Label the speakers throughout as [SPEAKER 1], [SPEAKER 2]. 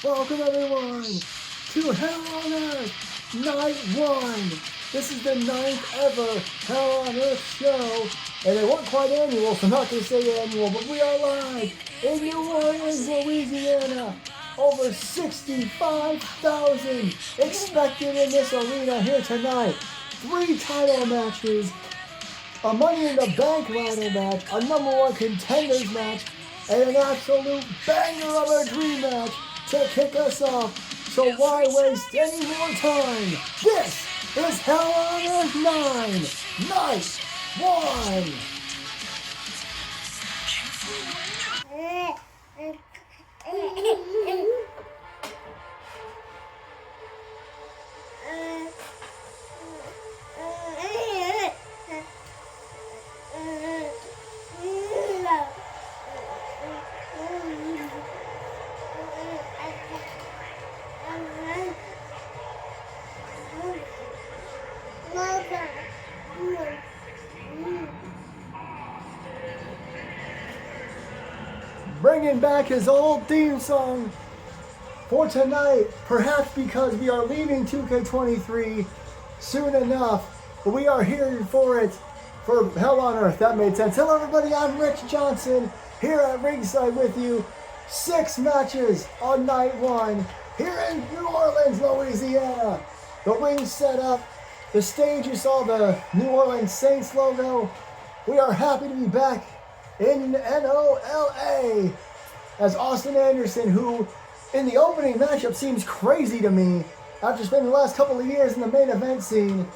[SPEAKER 1] Welcome everyone to Hell on Earth Night 1. This is the 9th ever Hell on Earth show, and it wasn't quite annual, so I'm not going to say annual, but we are live in New Orleans, Louisiana. Over 65,000 expected in this arena here tonight. 3 title matches, a Money in the Bank ladder match, a #1 contenders match, and an absolute banger of a dream match to kick us off. So why waste any more time? This is Hell on Earth 9, Night 1. Bringing back his old theme song for tonight, perhaps because we are leaving 2K23 soon enough, but we are here for it for Hell on Earth. That made sense. Hello everybody, I'm Rich Johnson here at ringside with you. 6 matches on night 1 here in New Orleans, Louisiana. The ring set up, the stage, you saw the New Orleans Saints logo. We are happy to be back in NOLA as Austin Anderson, who in the opening matchup seems crazy to me after spending the last couple of years in the main event scene.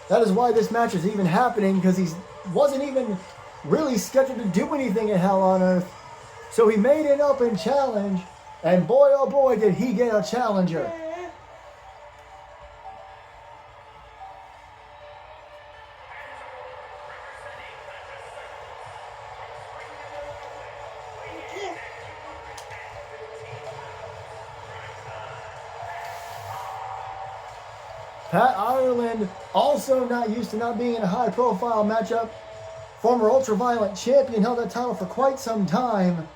[SPEAKER 1] That is why this match is even happening, because he wasn't even really scheduled to do anything at Hell on Earth. So he made an open challenge, and boy oh boy did he get a challenger. Pat Ireland, also not used to not being in a high-profile matchup. Former ultraviolet champion, held that title for quite some time.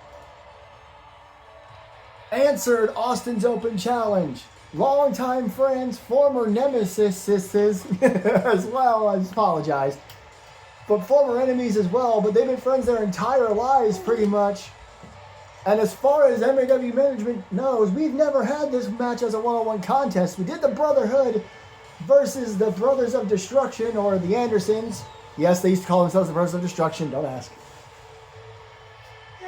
[SPEAKER 1] Answered Austin's open challenge. Longtime friends, former nemesis as well, I apologize. But former enemies as well, but they've been friends their entire lives pretty much. And as far as MAW management knows, we've never had this match as a one-on-one contest. We did the Brotherhood versus the Brothers of Destruction, or the Andersons. Yes, they used to call themselves the Brothers of Destruction, don't ask.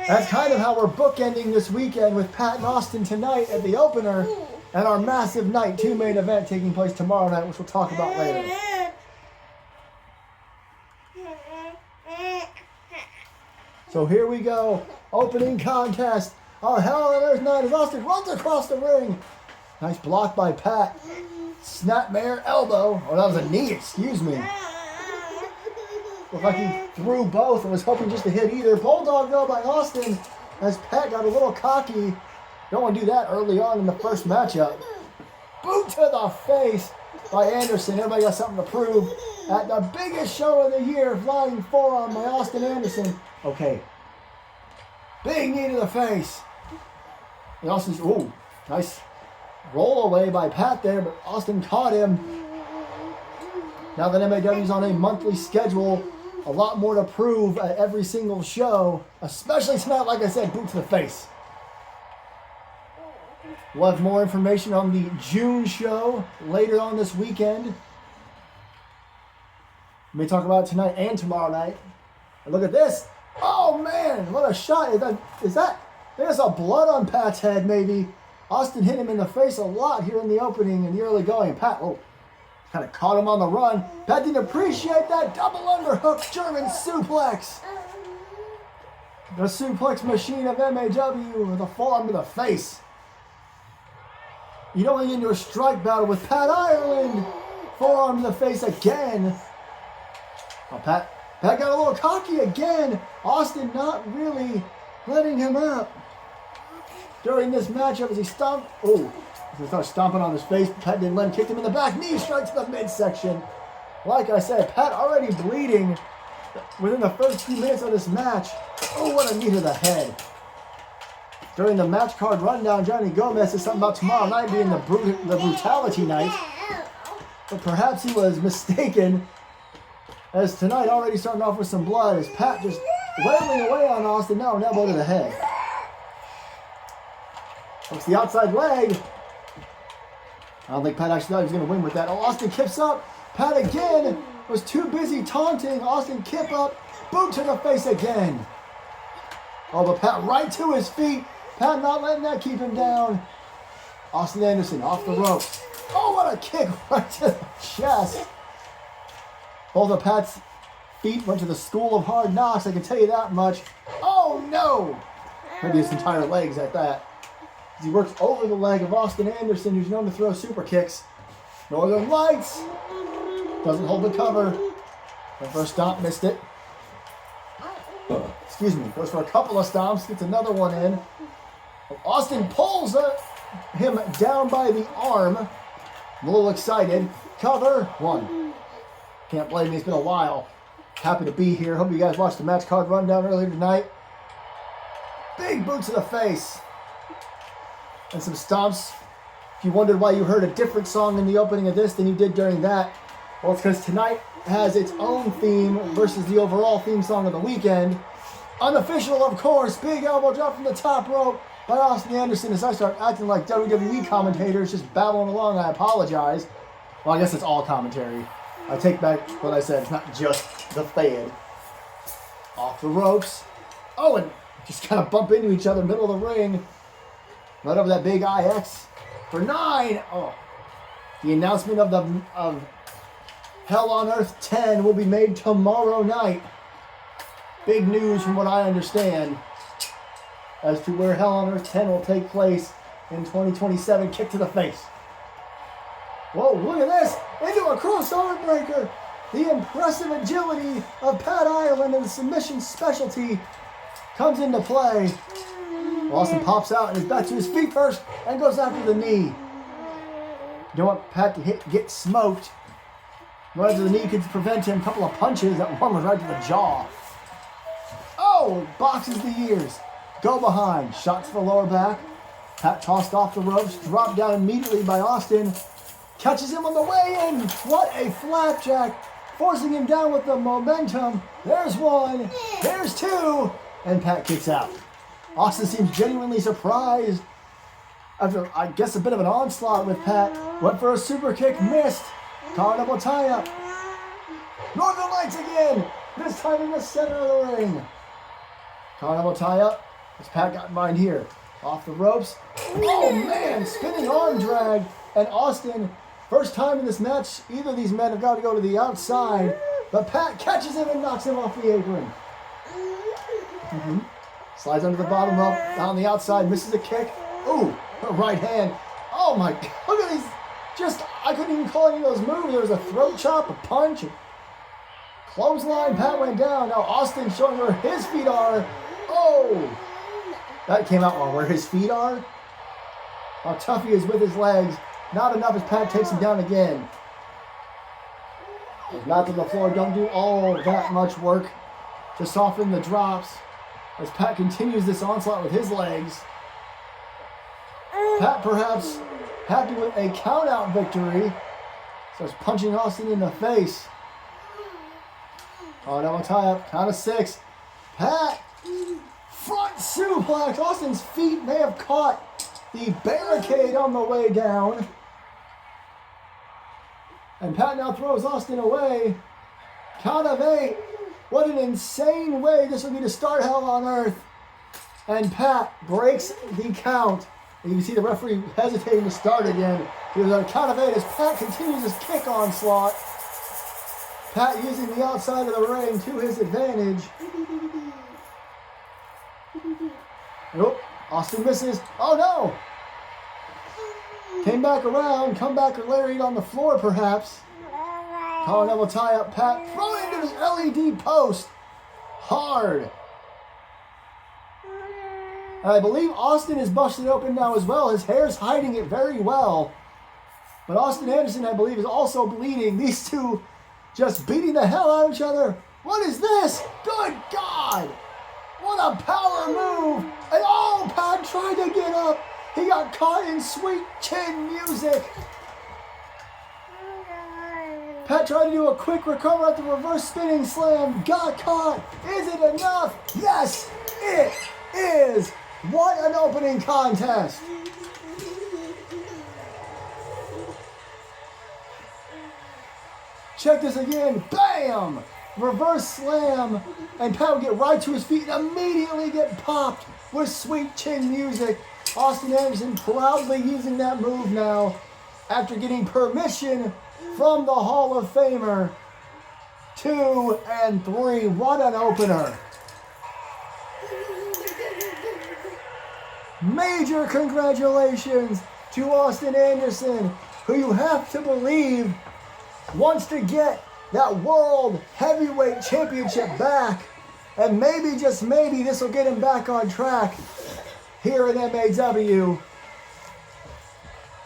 [SPEAKER 1] That's kind of how we're bookending this weekend, with Pat and Austin tonight at the opener, and our massive Night 2 main event taking place tomorrow night, which we'll talk about later. So here we go, opening contest on Hell on Earth night as Austin runs across the ring. Nice block by Pat. Snapmare elbow. Oh, that was a knee, excuse me. Looked like he threw both and was hoping just to hit either. Bulldog though by Austin as Pat got a little cocky. Don't want to do that early on in the first matchup. Boot to the face by Anderson. Everybody got something to prove at the biggest show of the year. Flying forearm by Austin Anderson. Okay. Big knee to the face. And Austin's, ooh, nice roll away by Pat there, but Austin caught him. Now that MAW's on a monthly schedule, a lot more to prove at every single show, especially tonight, like I said, boot to the face. We'll have more information on the June show later on this weekend. We may talk about it tonight and tomorrow night. And look at this. Oh man, what a shot. Is that there's a blood on Pat's head maybe. Austin hit him in the face a lot here in the opening and the early going. Pat, kind of caught him on the run. Pat didn't appreciate that double underhook German suplex. The suplex machine of MAW with a forearm to the face. You don't want to get into a strike battle with Pat Ireland. Forearm to the face again. Oh, Pat got a little cocky again. Austin not really letting him up during this matchup as he stomped. Oh, he started stomping on his face. Pat didn't let him, kicked him in the back. Knee straight to the midsection. Like I said, Pat already bleeding within the first few minutes of this match. Oh, what a knee to the head. during the match card rundown, Johnny Gomez said something about tomorrow night being the brutality night. But perhaps he was mistaken, as tonight already starting off with some blood, as Pat just wailing away on Austin. Now an elbow to the head. Looks the outside leg. I don't think Pat actually thought he was going to win with that. Oh, Austin kips up. Pat again was too busy taunting. Austin kip up. Boot to the face again. Oh, but Pat right to his feet. Pat not letting that keep him down. Austin Anderson off the ropes. Oh, what a kick right to the chest. Both of Pat's feet went to the school of hard knocks, I can tell you that much. Oh, no. Maybe his entire legs at that. As he works over the leg of Austin Anderson, who's known to throw super kicks. Northern Lights. Doesn't hold the cover. The first stomp, missed it. Excuse me. Goes for a couple of stomps, gets another one in. Austin pulls him down by the arm. A little excited. Cover. One. Can't blame me. It's been a while. Happy to be here. Hope you guys watched the match card rundown earlier tonight. Big boot to the face. And some stomps. If you wondered why you heard a different song in the opening of this than you did during that, well, it's because tonight has its own theme versus the overall theme song of the weekend. Unofficial, of course. Big elbow drop from the top rope by Austin Anderson. As I start acting like WWE commentators, just babbling along, I apologize. Well, I guess it's all commentary. I take back what I said. It's not just the Fed. Off the ropes. Oh, and just kind of bump into each other in the middle of the ring. Right over that big IX for 9. Oh, the announcement of Hell on Earth 10 will be made tomorrow night. Big news from what I understand as to where Hell on Earth 10 will take place in 2027. Kick to the face. Whoa, look at this. Into a crossover breaker. The impressive agility of Pat Ireland and the submission specialty comes into play. Austin pops out and is back to his feet first and goes after the knee. You don't want Pat to get smoked. Right to the knee could prevent him. A couple of punches. That one was right to the jaw. Oh, boxes the ears. Go behind. Shot to the lower back. Pat tossed off the ropes. Dropped down immediately by Austin. Catches him on the way in. What a flapjack. Forcing him down with the momentum. There's one. There's two. And Pat kicks out. Austin seems genuinely surprised after, I guess, a bit of an onslaught with Pat. Went for a super kick, missed. Collar double tie up. Northern Lights again. This time in the center of the ring. Collar double tie up. As Pat got in mind here. Off the ropes. Oh man, spinning arm drag. And Austin, first time in this match, either of these men have got to go to the outside. But Pat catches him and knocks him off the apron. Slides under the bottom rope, down the outside, misses a kick. Ooh, a right hand. Oh my God, look at these. I couldn't even call any of those moves. There was a throat chop, a punch, a clothesline. Pat went down. Now Austin showing where his feet are. Oh, that came out on where his feet are. How tough he is with his legs. Not enough as Pat takes him down again. Those mats on the floor don't do all that much work to soften the drops. As Pat continues this onslaught with his legs. Pat perhaps happy with a count-out victory. Starts punching Austin in the face. Oh, double tie-up. Count of 6. Pat, front suplex. Austin's feet may have caught the barricade on the way down. And Pat now throws Austin away. Count of 8. What an insane way this would be to start Hell on Earth. And Pat breaks the count. And you can see the referee hesitating to start again. He was on a count of 8 as Pat continues his kick onslaught. Pat using the outside of the ring to his advantage. Nope. Austin misses. Oh no! Came back around. Come back or lariat on the floor perhaps. Collar double tie up. Pat thrown into his LED post. Hard. And I believe Austin is busted open now as well. His hair's hiding it very well. But Austin Anderson, I believe, is also bleeding. These two just beating the hell out of each other. What is this? Good God! What a power move! And oh, Pat tried He got caught in sweet chin music. Pat tried to do a quick recover at the reverse spinning slam. Got caught. Is it enough? Yes, it is. What an opening contest. Check this again. Bam! Reverse slam. And Pat would get right to his feet and immediately get popped with sweet chin music. Austin Anderson proudly using that move now after getting permission from the Hall of Famer. 2 and 3. What an opener. Major congratulations to Austin Anderson, who you have to believe wants to get that World Heavyweight Championship back. And maybe, just maybe, this will get him back on track here in MAW.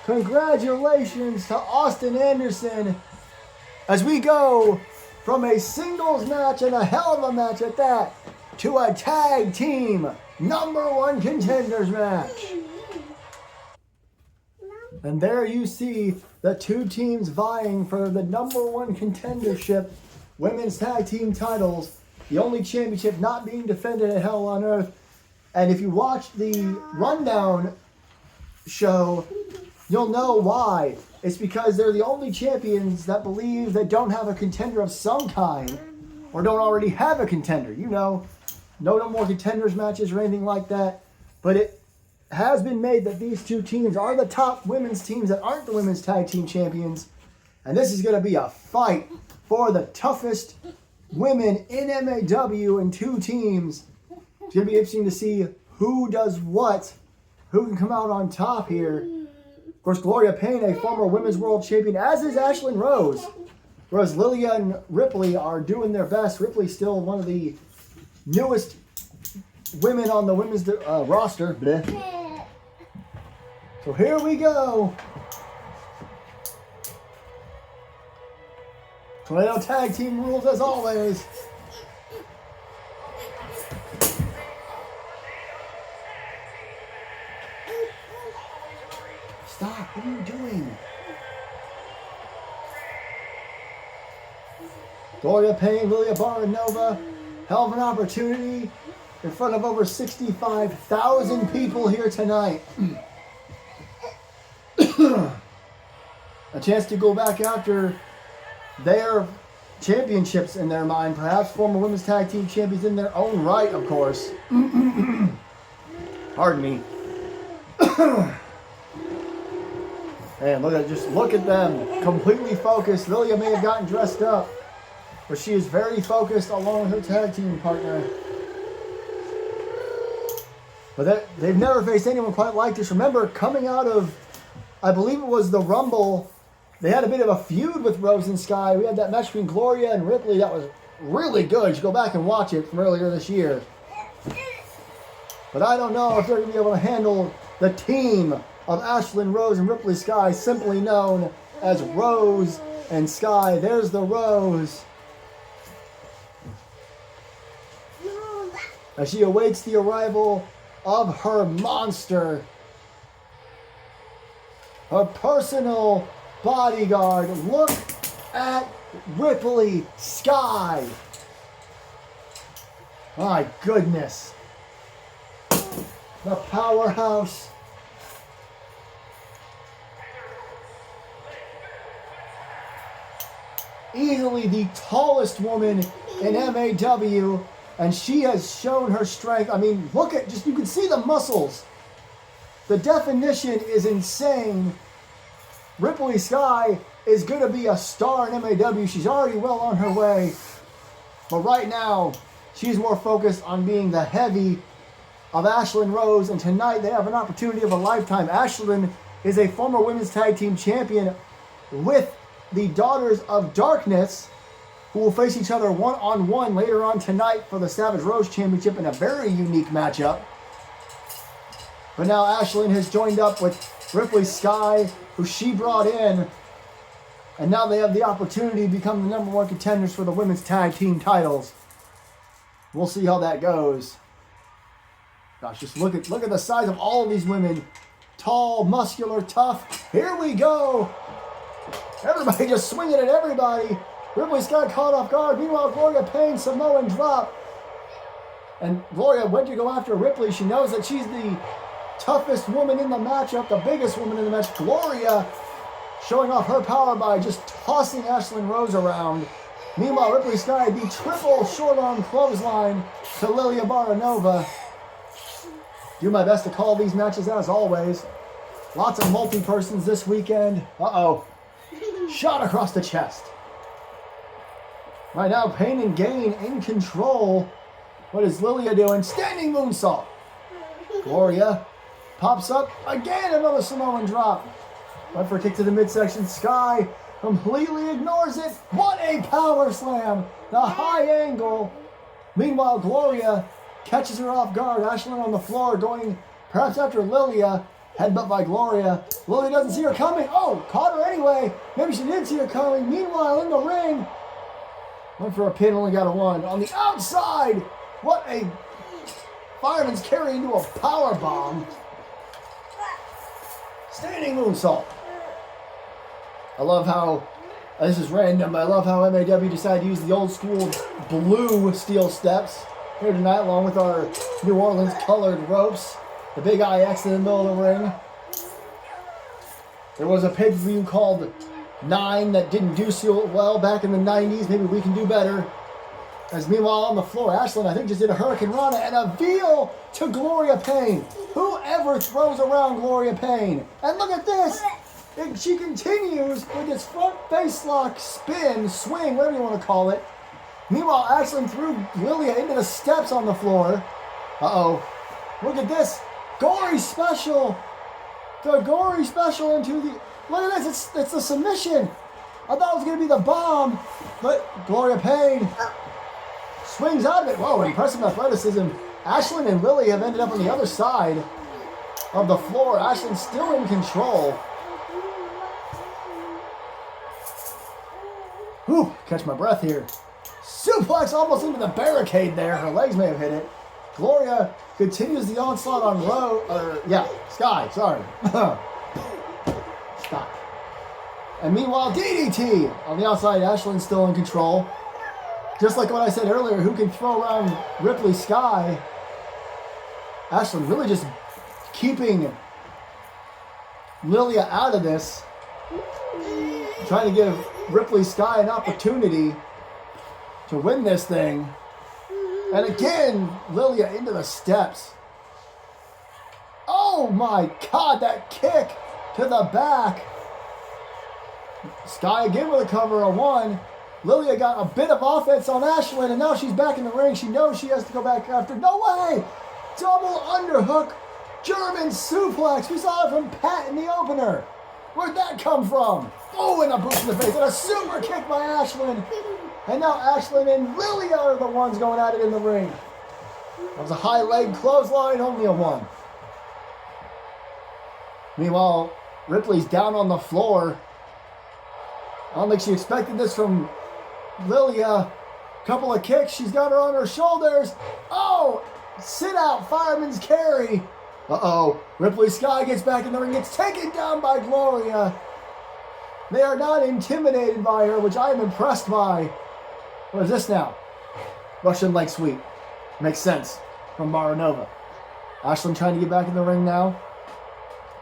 [SPEAKER 1] Congratulations to Austin Anderson as we go from a singles match, and a hell of a match at that, to a tag team #1 contenders match. And there you see the two teams vying for the #1 contendership women's tag team titles, the only championship not being defended at Hell on Earth. And if you watch the rundown show, you'll know why. It's because they're the only champions that believe they don't have a contender of some kind, or don't already have a contender. You know, no more contenders matches or anything like that. But it has been made that these two teams are the top women's teams that aren't the women's tag team champions. And this is going to be a fight for the toughest women in MAW in two teams. It's going to be interesting to see who does what, who can come out on top here. Of course, Gloria Payne, a former women's world champion, as is Ashlyn Rose. Whereas Lilia and Ripley are doing their best. Ripley's still one of the newest women on the women's roster. Bleh. So here we go. Tornado tag team rules as always. Stop, what are you doing? Gloria Payne, Lilia Baranova, hell of an opportunity in front of over 65,000 people here tonight. A chance to go back after their championships in their mind, perhaps former women's tag team champions in their own right, of course. Pardon me. And look at them, completely focused. Lilia may have gotten dressed up, but she is very focused along with her tag team partner. But they've never faced anyone quite like this. Remember, coming out of, I believe it was the Rumble, they had a bit of a feud with Rose and Sky. We had that match between Gloria and Ripley that was really good. You should go back and watch it from earlier this year. But I don't know if they're going to be able to handle the team of Ashlyn Rose and Ripley Sky, simply known as Rose and Sky. There's the Rose. As she awaits the arrival of her monster, her personal bodyguard. Look at Ripley Sky. My goodness. The powerhouse. Easily the tallest woman in MAW, and she has shown her strength. I mean, look at, just, you can see the muscles. The definition is insane. Ripley Sky is going to be a star in MAW. She's already well on her way. But right now, she's more focused on being the heavy of Ashlyn Rose. And tonight, they have an opportunity of a lifetime. Ashlyn is a former women's tag team champion with the Daughters of Darkness, who will face each other one-on-one later on tonight for the Savage Rose Championship in a very unique matchup. But now Ashlyn has joined up with Ripley Sky, who she brought in, and now they have the opportunity to become the #1 contenders for the women's tag team titles. We'll see how that goes. Gosh, just look at the size of all of these women. tall, muscular, tough. Here we go. Everybody just swinging at everybody. Ripley Sky caught off guard. Meanwhile, Gloria Payne, Samoan drop. And Gloria went to go after Ripley. She knows that she's the toughest woman in the matchup, the biggest woman in the match. Gloria showing off her power by just tossing Ashlyn Rose around. Meanwhile, Ripley Sky, the triple short arm clothesline to Lilia Baranova. Do my best to call these matches as always. Lots of multi-persons this weekend. Uh-oh. Shot across the chest. Right now, Pain and Gain in control. What is Lilia doing? Standing moonsault. Gloria pops up. Again, another Samoan drop. Went for a kick to the midsection. Sky completely ignores it. What a power slam. The high angle. Meanwhile, Gloria catches her off guard. Ashlyn on the floor going perhaps after Lilia. Headbutt by Gloria. Lilia doesn't see her coming. Oh, caught her anyway. Maybe she did see her coming. Meanwhile, in the ring, went for a pin, only got a one. On the outside, what a fireman's carry into a power bomb. Standing moonsault. I love how, this is random, but I love how MAW decided to use the old school blue steel steps here tonight, along with our New Orleans colored ropes. The big IX in the middle of the ring. There was a pay-per-view called 9 that didn't do so well back in the 90s. Maybe we can do better. As meanwhile on the floor, Ashlyn, I think, just did a Hurricane Rana and a veal to Gloria Payne. Whoever throws around Gloria Payne. And look at this. She continues with this front face lock spin, swing, whatever you want to call it. Meanwhile, Ashlyn threw Lilia into the steps on the floor. Uh-oh. Look at this. Gory special. The gory special into the... Look at this. It's the submission. I thought it was going to be the bomb. But Gloria Payne swings out of it. Whoa, impressive athleticism. Ashlyn and Lily have ended up on the other side of the floor. Ashlyn's still in control. Whew, catch my breath here. Suplex almost into the barricade there. Her legs may have hit it. Gloria continues the onslaught on Sky, sorry. Stop. And meanwhile, DDT on the outside. Ashlyn's still in control. Just like what I said earlier, who can throw around Ripley Sky? Ashlyn really just keeping Lilia out of this. Trying to give Ripley Sky an opportunity to win this thing. And again, Lilia into the steps. Oh my God, that kick to the back. Sky again with a cover of one. Lilia got a bit of offense on Ashlyn, and now she's back in the ring. She knows she has to go back after. No way! Double underhook, German suplex. We saw it from Pat in the opener. Where'd that come from? Oh, and a boot to the face, and a super kick by Ashlyn. And now Ashlyn and Lilia are the ones going at it in the ring. That was a high leg clothesline, only a one. Meanwhile, Ripley's down on the floor. I don't think she expected this from Lilia. Couple of kicks, she's got her on her shoulders. Oh, sit out, fireman's carry. Uh-oh, Ripley Sky gets back in the ring, gets taken down by Gloria. They are not intimidated by her, which I am impressed by. What is this now? Russian leg sweep. Makes sense from Baranova. Ashlyn trying to get back in the ring now.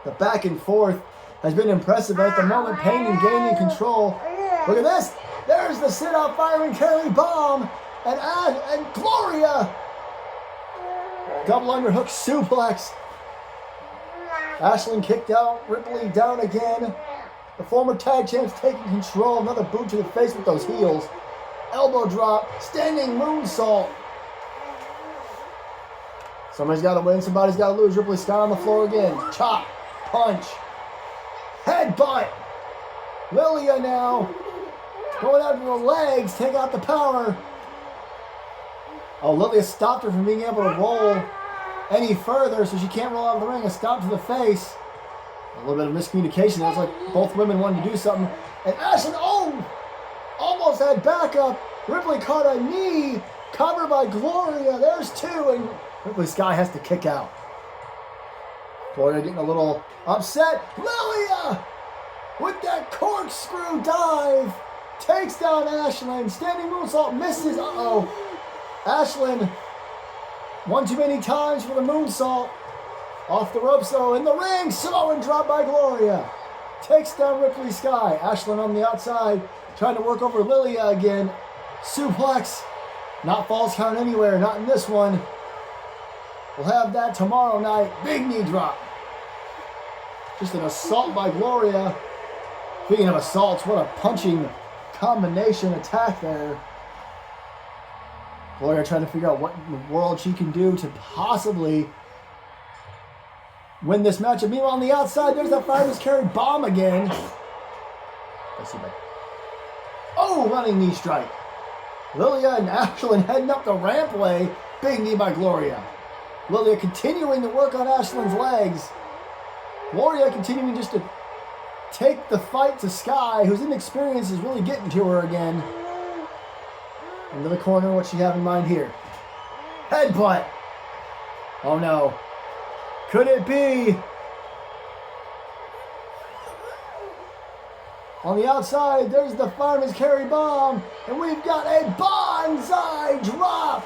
[SPEAKER 1] The back and forth has been impressive at the moment. Pain and gaining control. Look at this. There's the sit-out fireman carry bomb. And Gloria. Double underhook suplex. Ashlyn kicked out. Ripley down again. The former tag champs taking control. Another boot to the face with those heels. Elbow drop. Standing moonsault. Somebody's got to win. Somebody's got to lose. Ripley Sky on the floor again. Chop. Punch. Headbutt. Lilia now. Going out to the legs. Take out the power. Oh, Lilia stopped her from being able to roll any further, so she can't roll out of the ring. A stop to the face. A little bit of miscommunication. It was like both women wanted to do something. And Ashlyn, almost had backup. Ripley caught a knee. Covered by Gloria. There's two. And Ripley Sky has to kick out. Gloria getting a little upset. Lilia with that corkscrew dive takes down Ashlyn. Standing moonsault misses. Uh-oh. Ashlyn, one too many times for the moonsault. Off the ropes though, in the ring. Samoan drop by Gloria. Takes down Ripley Sky. Ashlyn on the outside, trying to work over Lilia again. Suplex. Not false count anywhere, not in this one. We'll have that tomorrow night. Big knee drop. Just an assault by Gloria. Speaking of assaults, what a punching combination attack there. Gloria trying to figure out what in the world she can do to possibly win this matchup. Meanwhile, on the outside, there's that Fighters Carry bomb again. Let's see back. Oh, running knee strike. Lilia and Ashlyn heading up the rampway. Big knee by Gloria. Lilia continuing to work on Ashlyn's legs. Gloria continuing just to take the fight to Sky, whose inexperience is really getting to her again. Into the corner, what she have in mind here? Headbutt. Oh no. Could it be? On the outside, there's the Fireman's Carry bomb, and we've got a bonsai drop.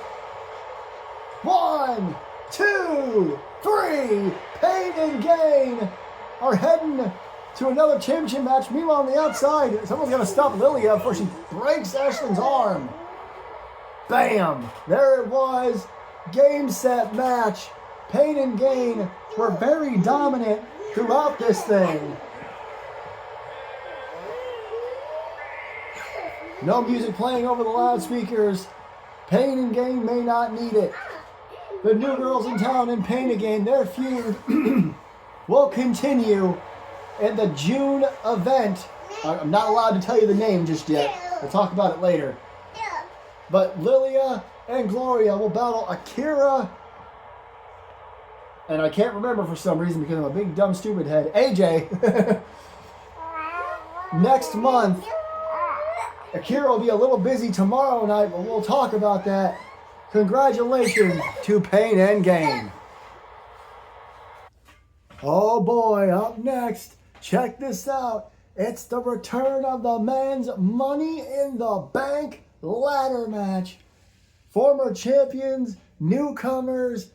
[SPEAKER 1] 1, 2, 3. Pain and Gain are heading to another championship match. Meanwhile, on the outside, someone's going to stop Lilia before she breaks Ashlyn's arm. Bam! There it was. Game, set, match. Pain and Gain were very dominant throughout this thing. No music playing over the loudspeakers. Pain and Gain may not need it. The new girls in town in Pain again. Their feud will continue in the June event. I'm not allowed to tell you the name just yet. We'll talk about it later. But Lilia and Gloria will battle Akira, and I can't remember for some reason because I'm a big dumb stupid head, AJ. Next month. Akira will be a little busy tomorrow night, but we'll talk about that. Congratulations to Pain and Gain. Oh boy, up next, check this out. It's the return of the men's Money in the Bank ladder match. Former champions, newcomers,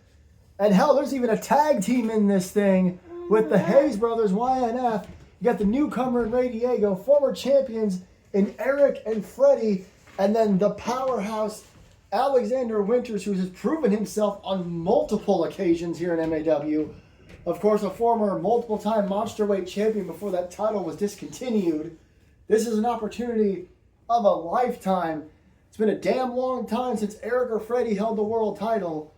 [SPEAKER 1] and hell, there's even a tag team in this thing with the Hayes brothers, YNF. You got the newcomer in Ray Diego, former champions in Eric and Freddie, and then the powerhouse Alexander Winters, who has proven himself on multiple occasions here in MAW. Of course, a former multiple-time monster weight champion before that title was discontinued. This is an opportunity of a lifetime. It's been a damn long time since Eric or Freddie held the world title.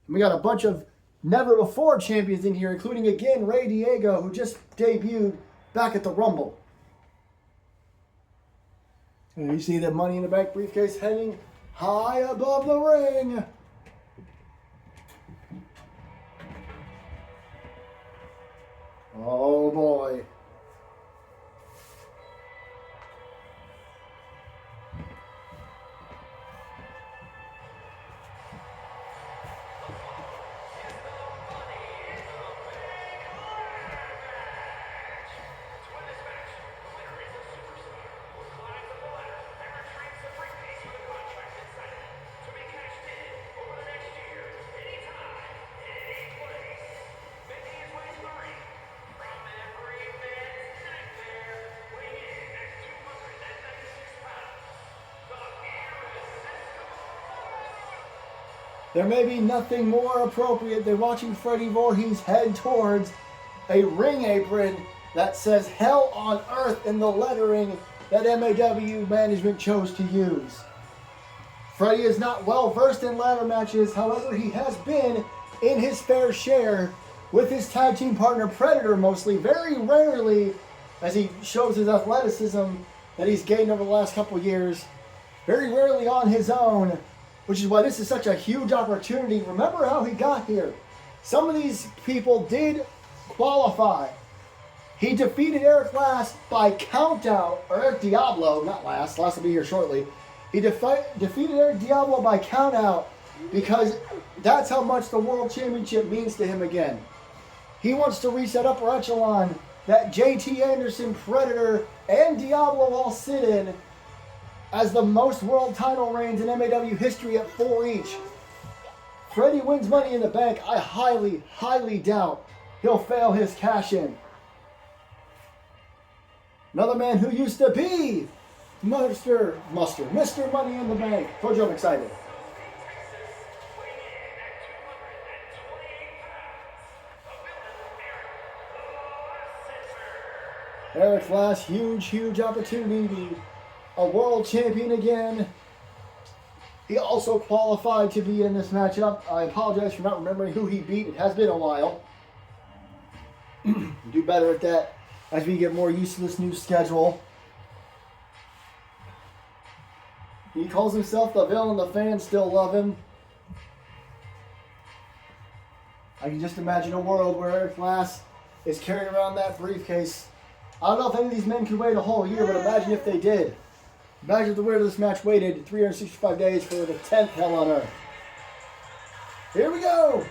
[SPEAKER 1] And we got a bunch of never-before champions in here, including, again, Ray Diego, who just debuted back at the Rumble. And you see the Money in the Bank briefcase hanging high above the ring. Oh boy. There may be nothing more appropriate than watching Freddie Voorhees head towards a ring apron that says Hell on Earth in the lettering that MAW management chose to use. Freddie is not well versed in ladder matches, however he has been in his fair share with his tag team partner Predator mostly, very rarely as he shows his athleticism that he's gained over the last couple years, very rarely on his own. Which is why this is such a huge opportunity. Remember how he got here. Some of these people did qualify. He defeated Eric Last by countout, or Eric Diablo, not Last. Last will be here shortly. He defeated Eric Diablo by countout because that's how much the World Championship means to him again. He wants to reach that upper echelon that JT Anderson, Predator, and Diablo all sit in as the most world title reigns in MAW history at 4 each. Freddie wins Money in the Bank. I highly, highly doubt he'll fail his cash in. Another man who used to be Mr. Money in the Bank. Told you I'm excited. Eric Flash, huge opportunity to be a world champion again. He also qualified to be in this matchup. I apologize for not remembering who he beat. It has been a while. Do better at that as we get more used to this new schedule. He calls himself the villain. The fans still love him. I can just imagine a world where Eric Glass is carrying around that briefcase. I don't know if any of these men could wait a whole year, but imagine if they did. Imagine if the winner of this match waited 365 days for the 10th Hell on Earth. Here we go!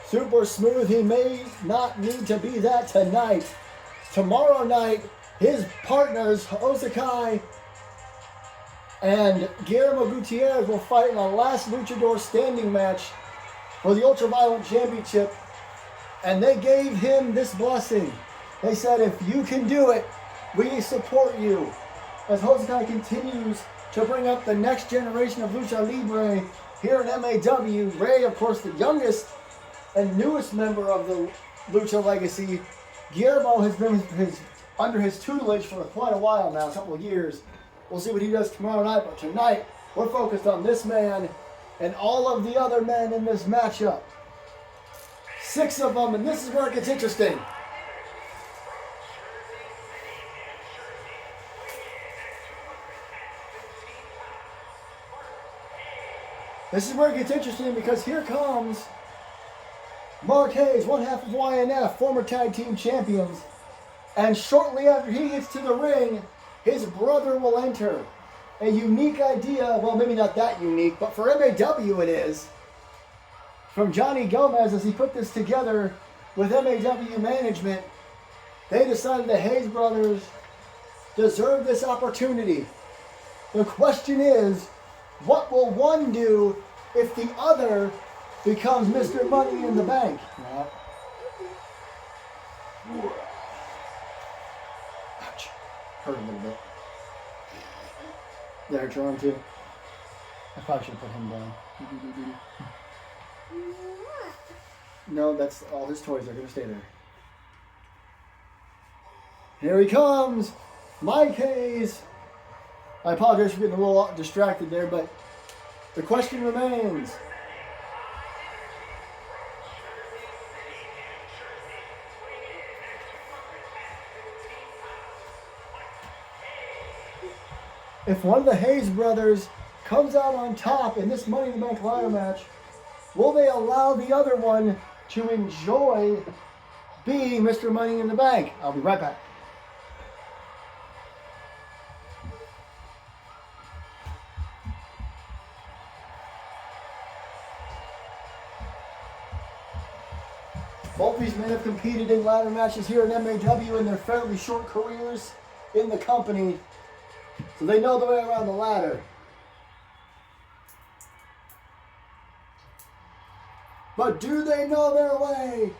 [SPEAKER 1] Super smooth. He may not need to be that tonight. Tomorrow night, his partners, Osakai and Guillermo Gutierrez, will fight in a last luchador standing match for the Ultraviolent Championship. And they gave him this blessing. They said, if you can do it, we support you. As Osakai continues to bring up the next generation of Lucha Libre here in MAW. Ray, of course, the youngest and newest member of the Lucha Legacy. Guillermo has been under his tutelage for quite a while now, a couple of years. We'll see what he does tomorrow night, but tonight we're focused on this man and all of the other men in this matchup. 6 of them, and this is where it gets interesting. This is where it gets interesting because here comes Mark Hayes, one half of YNF, former tag team champions. And shortly after he gets to the ring, his brother will enter. A unique idea, well, maybe not that unique, but for MAW it is. From Johnny Gomez, as he put this together with MAW management, they decided the Hayes brothers deserve this opportunity. The question is, what will one do if the other becomes Mr. Money in the Bank? Ouch. Hurt a little bit. There, Jerome too. I probably should have put him down. No, that's all his toys are going to stay there. Here he comes. Mike Hayes. I apologize for getting a little distracted there, but the question remains. If one of the Hayes brothers comes out on top in this Money in the Bank ladder match, will they allow the other one to enjoy being Mr. Money in the Bank? I'll be right back. Both these men have competed in ladder matches here in MAW in their fairly short careers in the company, so they know the way around the ladder. But do they know their way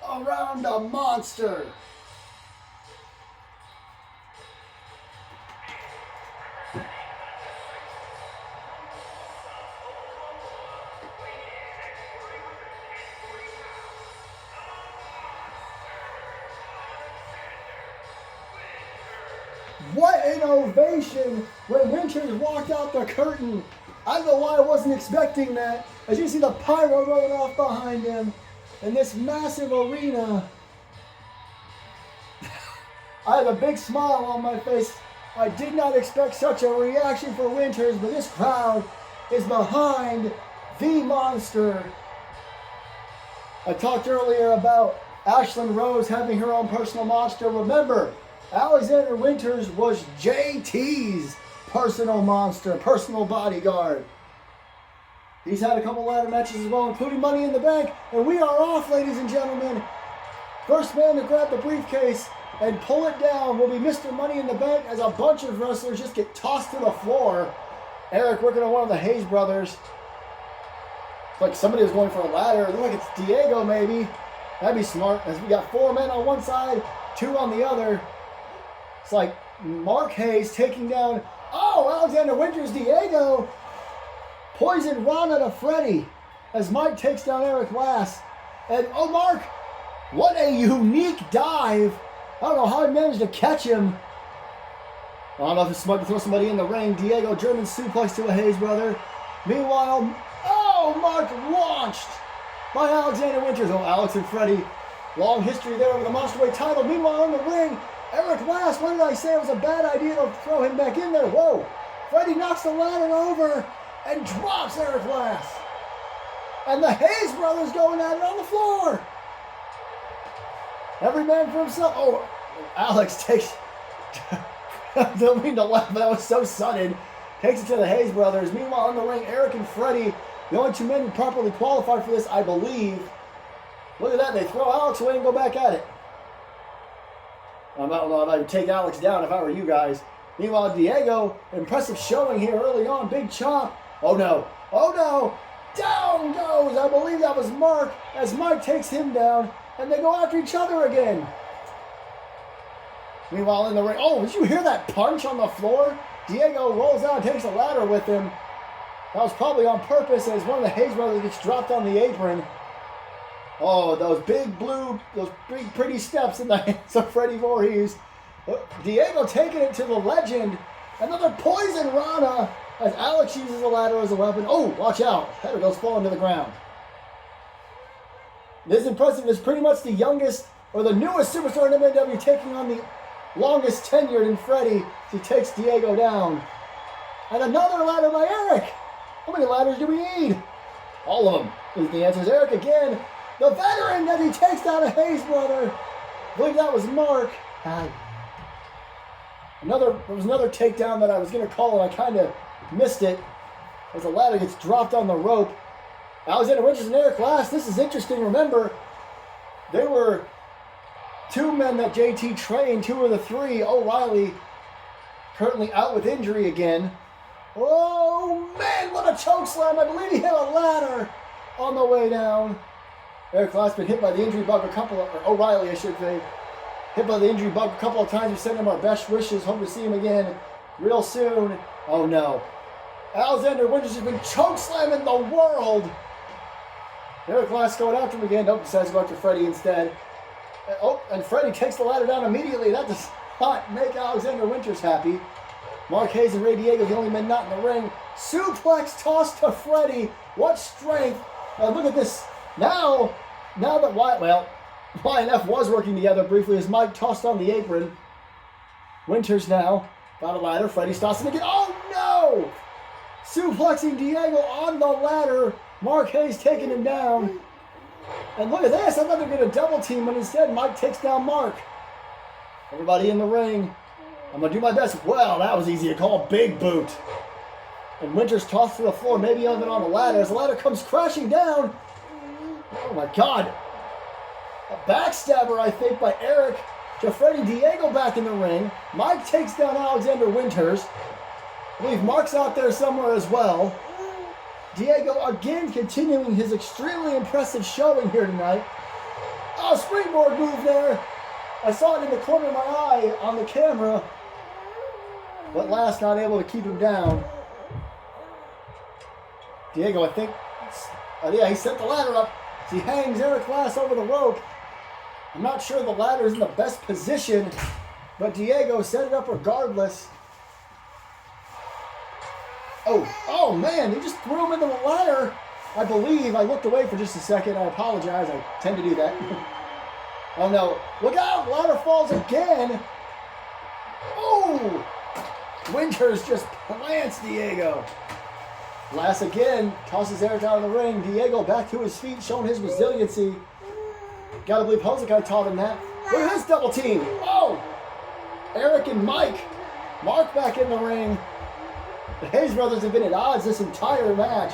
[SPEAKER 1] around a monster? What an ovation when Winters walked out the curtain. I don't know why I wasn't expecting that. As you see the pyro rolling off behind him in this massive arena. I had a big smile on my face. I did not expect such a reaction for Winters, but this crowd is behind the monster. I talked earlier about Ashlyn Rose having her own personal monster. Remember, Alexander Winters was JT's personal monster, personal bodyguard. He's had a couple ladder matches as well, including Money in the Bank. And we are off, ladies and gentlemen. First man to grab the briefcase and pull it down will be Mr. Money in the Bank, as a bunch of wrestlers just get tossed to the floor. Eric working on one of the Hayes brothers. It's like somebody was going for a ladder. It looks like it's Diego, maybe. That'd be smart, as we got 4 men on one side, 2 on the other. It's like Mark Hayes taking down, Alexander Winters, Diego. Poison Rana to Freddie as Mike takes down Eric Lass. And, Mark, what a unique dive. I don't know how he managed to catch him. I don't know if it's smart to throw somebody in the ring. Diego, German suplex to a Hayes brother. Meanwhile, Mark launched by Alexander Winters. Alex and Freddie, long history there over the Monsterweight title. Meanwhile, in the ring, Eric Lass, what did I say? It was a bad idea to throw him back in there. Whoa. Freddie knocks the ladder over and drops Eric Lass. And the Hayes brothers going at it on the floor. Every man for himself. Alex takes... I don't mean to laugh, but that was so sudden. Takes it to the Hayes brothers. Meanwhile, in the ring, Eric and Freddie, the only 2 men who properly qualified for this, I believe. Look at that. They throw Alex away and go back at it. I don't know if I would take Alex down if I were you guys. Meanwhile, Diego, impressive showing here early on. Big chop. Oh no. Down goes. I believe that was Mark, as Mike takes him down. And they go after each other again. Meanwhile, in the ring. Did you hear that punch on the floor? Diego rolls out and takes a ladder with him. That was probably on purpose, as one of the Hayes brothers gets dropped on the apron. Those big pretty steps in the hands of Freddie Voorhees. Diego taking it to the legend. Another poison Rana, as Alex uses a ladder as a weapon. Watch out. Header goes falling to the ground. This is impressive. It's pretty much the youngest or the newest superstar in MAW taking on the longest tenured in Freddie. He takes Diego down. And another ladder by Eric. How many ladders do we need? All of them. Is the answer. Is Eric again. The veteran that he takes down a Hayes brother. I believe that was Mark. There was another takedown that I was going to call, and I kind of missed it, as the ladder gets dropped on the rope. Alexander Winters and Eric Lass. This is interesting. Remember, there were 2 men that JT trained. 2 of the 3. O'Reilly currently out with injury again. Oh man, what a choke slam. I believe he hit a ladder on the way down. Eric Lass been hit by the injury bug O'Reilly, I should say. Hit by the injury bug a couple of times. We send him our best wishes. Hope to see him again real soon. Oh no. Alexander Winters has been choke slamming the world. Eric Lass going after him again. Decides to go after Freddie instead. And Freddie takes the ladder down immediately. That does not make Alexander Winters happy. Mark Hayes and Ray Diego, the only men not in the ring. Suplex toss to Freddie. What strength. Look at this. Now that YNF was working together briefly as Mike tossed on the apron. Winters now got a ladder. Freddie stops him again. Oh no! Suplexing Diego on the ladder. Mark Hayes taking him down. And look at this. I thought they were going to double team, but instead Mike takes down Mark. Everybody in the ring. I'm going to do my best. Well, that was easy to call. Big boot. And Winters tossed to the floor, maybe even on the ladder. As the ladder comes crashing down. Oh my God. A backstabber, I think, by Eric to Freddie. Diego back in the ring. Mike takes down Alexander Winters. I believe Mark's out there somewhere as well. Diego again continuing his extremely impressive showing here tonight. Springboard move there. I saw it in the corner of my eye on the camera. But Lass not able to keep him down. Diego, I think, he set the ladder up. He hangs Eric Lass over the rope. I'm not sure the ladder is in the best position, but Diego set it up regardless. Oh man, he just threw him into the ladder. I believe. I looked away for just a second. I apologize. I tend to do that. Oh no. Look out! Ladder falls again. Oh! Winters just plants Diego. Lass again tosses Eric out of the ring. Diego back to his feet, showing his resiliency. Gotta believe Hosakai taught him that. Look at this double team. Oh! Eric and Mike. Mark back in the ring. The Hayes brothers have been at odds this entire match.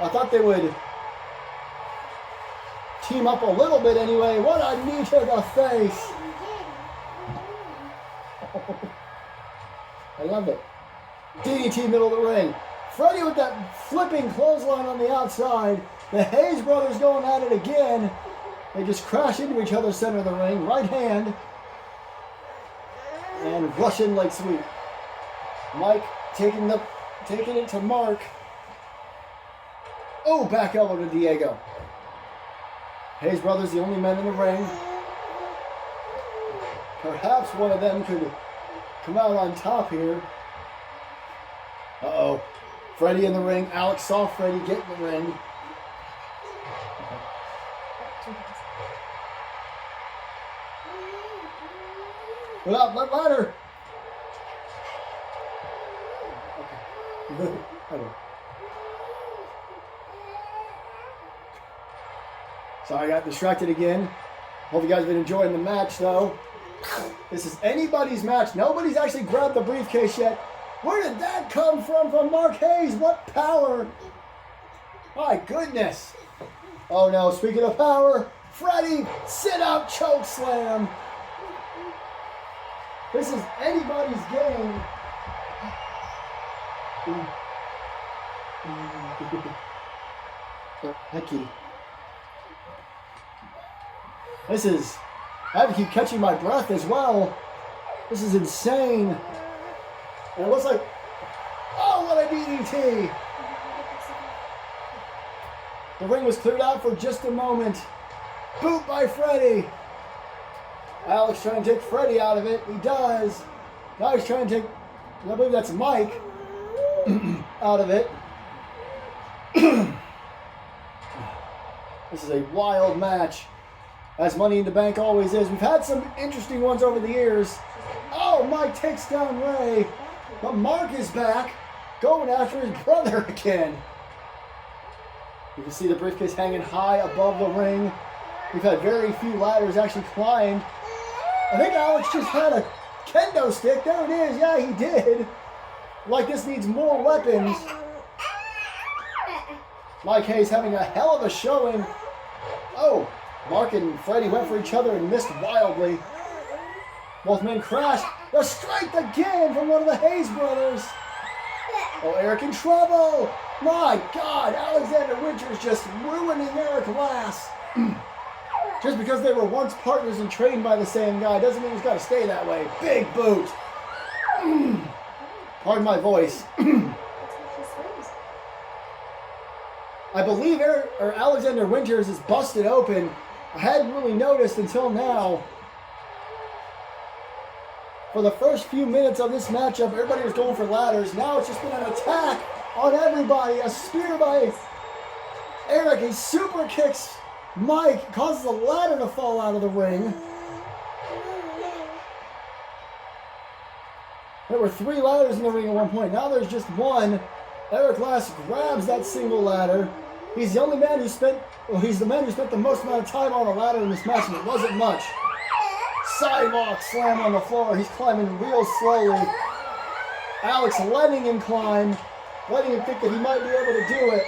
[SPEAKER 1] I thought they would team up a little bit anyway. What a knee to the face. I love it. DDT middle of the ring. Freddie with that flipping clothesline on the outside. The Hayes brothers going at it again. They just crash into each other center of the ring. Right hand. And Russian leg sweep. Mike taking it to Mark. Oh, back elbow to Diego. Hayes brothers, the only men in the ring. Perhaps one of them could come out on top here. Uh-oh. Freddie in the ring. Alex saw Freddie get in the ring. Without that ladder. Okay. Sorry, I got distracted again. Hope you guys have been enjoying the match, though. This is anybody's match. Nobody's actually grabbed the briefcase yet. Where did that come from Mark Hayes? What power? My goodness. Oh, no. Speaking of power, Freddie, sit-up choke slam. This is anybody's game. Hecky. This is, I have to keep catching my breath as well. This is insane. And it looks like, oh, what a DDT. The ring was cleared out for just a moment. Boot by Freddie. Alex trying to take Freddie out of it. He does. Now he's trying to take, I believe that's Mike, out of it. This is a wild match, as Money in the Bank always is. We've had some interesting ones over the years. Oh, Mike takes down Ray. But Mark is back, going after his brother again. You can see the briefcase hanging high above the ring. We've had very few ladders actually climbed. I think Alex just had a kendo stick. There it is. Yeah, he did. Like this needs more weapons. Mike Hayes having a hell of a showing. Oh, Mark and Freddie went for each other and missed wildly. Both men crashed. The strike again from one of the Hayes brothers. Oh, Eric in trouble. My God, Alexander Winters just ruining Eric Lass. Just because they were once partners and trained by the same guy doesn't mean it's got to stay that way. Big boot. Pardon my voice. I believe Alexander Winters is busted open. I hadn't really noticed until now. For the first few minutes of this matchup, everybody was going for ladders. Now it's just been an attack on everybody. A spear by Eric. He super kicks Mike, causes a ladder to fall out of the ring. There were 3 ladders in the ring at one point. Now there's just one. Eric Lass grabs that single ladder. He's the only man who spent, well, he's the man who spent the most amount of time on a ladder in this match, and it wasn't much. Sidewalk slam on the floor. He's climbing real slowly. Alex letting him climb, letting him think that he might be able to do it.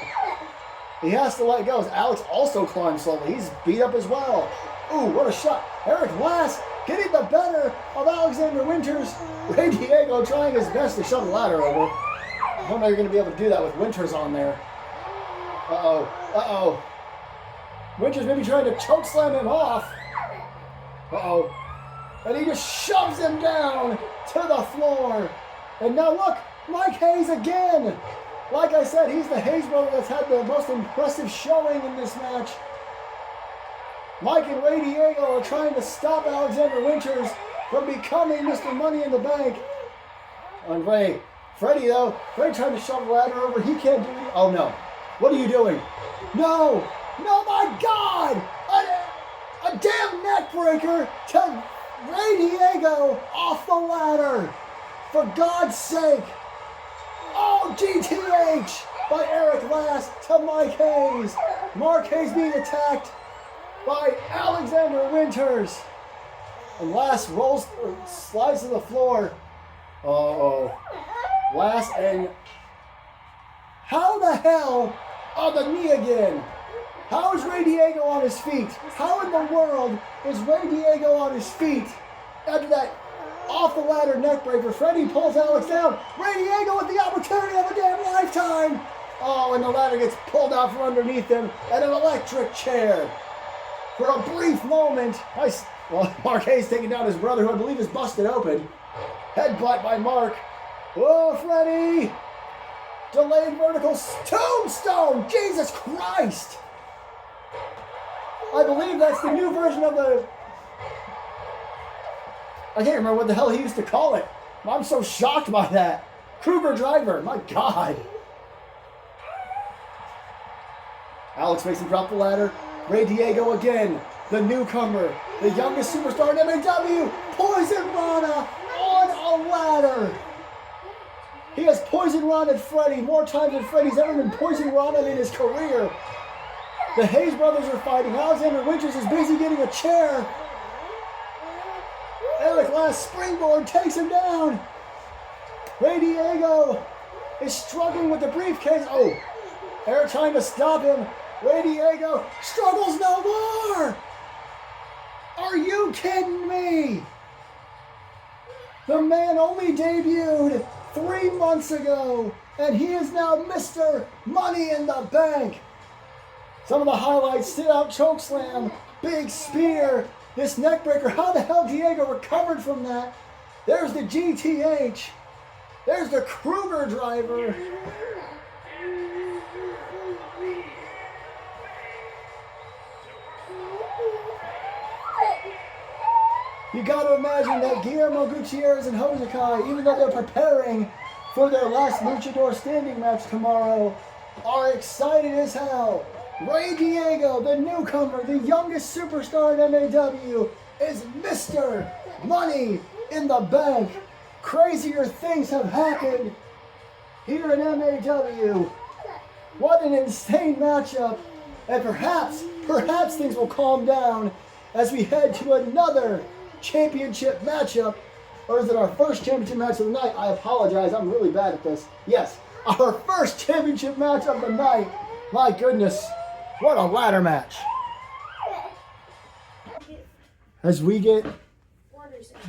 [SPEAKER 1] He has to let go. As Alex also climbs slowly. He's beat up as well. Ooh, what a shot. Eric Lass getting the better of Alexander Winters. Ray Diego trying his best to shove the ladder over. I don't know you're going to be able to do that with Winters on there. Uh-oh. Uh-oh. Winters maybe trying to choke slam him off. Uh-oh. And he just shoves him down to the floor. And now look, Mike Hayes again. Like I said, he's the Hayes brother that's had the most impressive showing in this match. Mike and Ray Diego are trying to stop Alexander Winters from becoming Mr. Money in the Bank. And Freddie though, Freddie trying to shove the ladder over. He can't do it. Oh no. What are you doing? No. No, my God. A damn neck breaker to Ray Diego off the ladder. For God's sake. Oh, GTH by Eric Lass to Mike Hayes. Mark Hayes being attacked. by Alexander Winters. And Lass rolls, slides to the floor. Uh-oh. Lass and... How the hell on the knee again? How is Ray Diego on his feet? How in the world is Ray Diego on his feet after that off the ladder neck breaker? Freddie pulls Alex down. Ray Diego with the opportunity of a damn lifetime. Oh, and the ladder gets pulled out from underneath him and an electric chair. For a brief moment, Mark Hayes taking down his brother, who I believe is busted open. Headbutt by Mark. Oh, Freddie! Delayed vertical tombstone! Jesus Christ! I believe that's the new version of the... I can't remember what the hell he used to call it. I'm so shocked by that. Kruger driver, my God. Alex makes him drop the ladder. Ray Diego again, the newcomer, the youngest superstar in MAW, Poison Rana on a ladder. He has Poison Rana Freddie more times than Freddie's ever been Poison Rana in his career. The Hayes brothers are fighting. Alexander Winters is busy getting a chair. Eric Lass springboard takes him down. Ray Diego is struggling with the briefcase. Oh, Eric trying to stop him. Ray Diego struggles no more. Are you kidding me? The man only debuted 3 months ago, and he is now Mr. Money in the Bank. Some of the highlights: sit out choke slam, big spear, this neck breaker. How the hell Diego recovered from that? There's the GTH. There's the Kruger driver. You got to imagine that Guillermo Gutierrez and Hosakai, even though they're preparing for their last luchador standing match tomorrow, are excited as hell. Ray Diego, the newcomer, the youngest superstar in MAW, is Mr. Money in the Bank. Crazier things have happened here in MAW. What an insane matchup. And perhaps things will calm down as we head to another championship matchup. Or is it our first championship match of the night? I apologize, I'm really bad at this. Yes, our first championship match of the night. My goodness, what a ladder match. As we get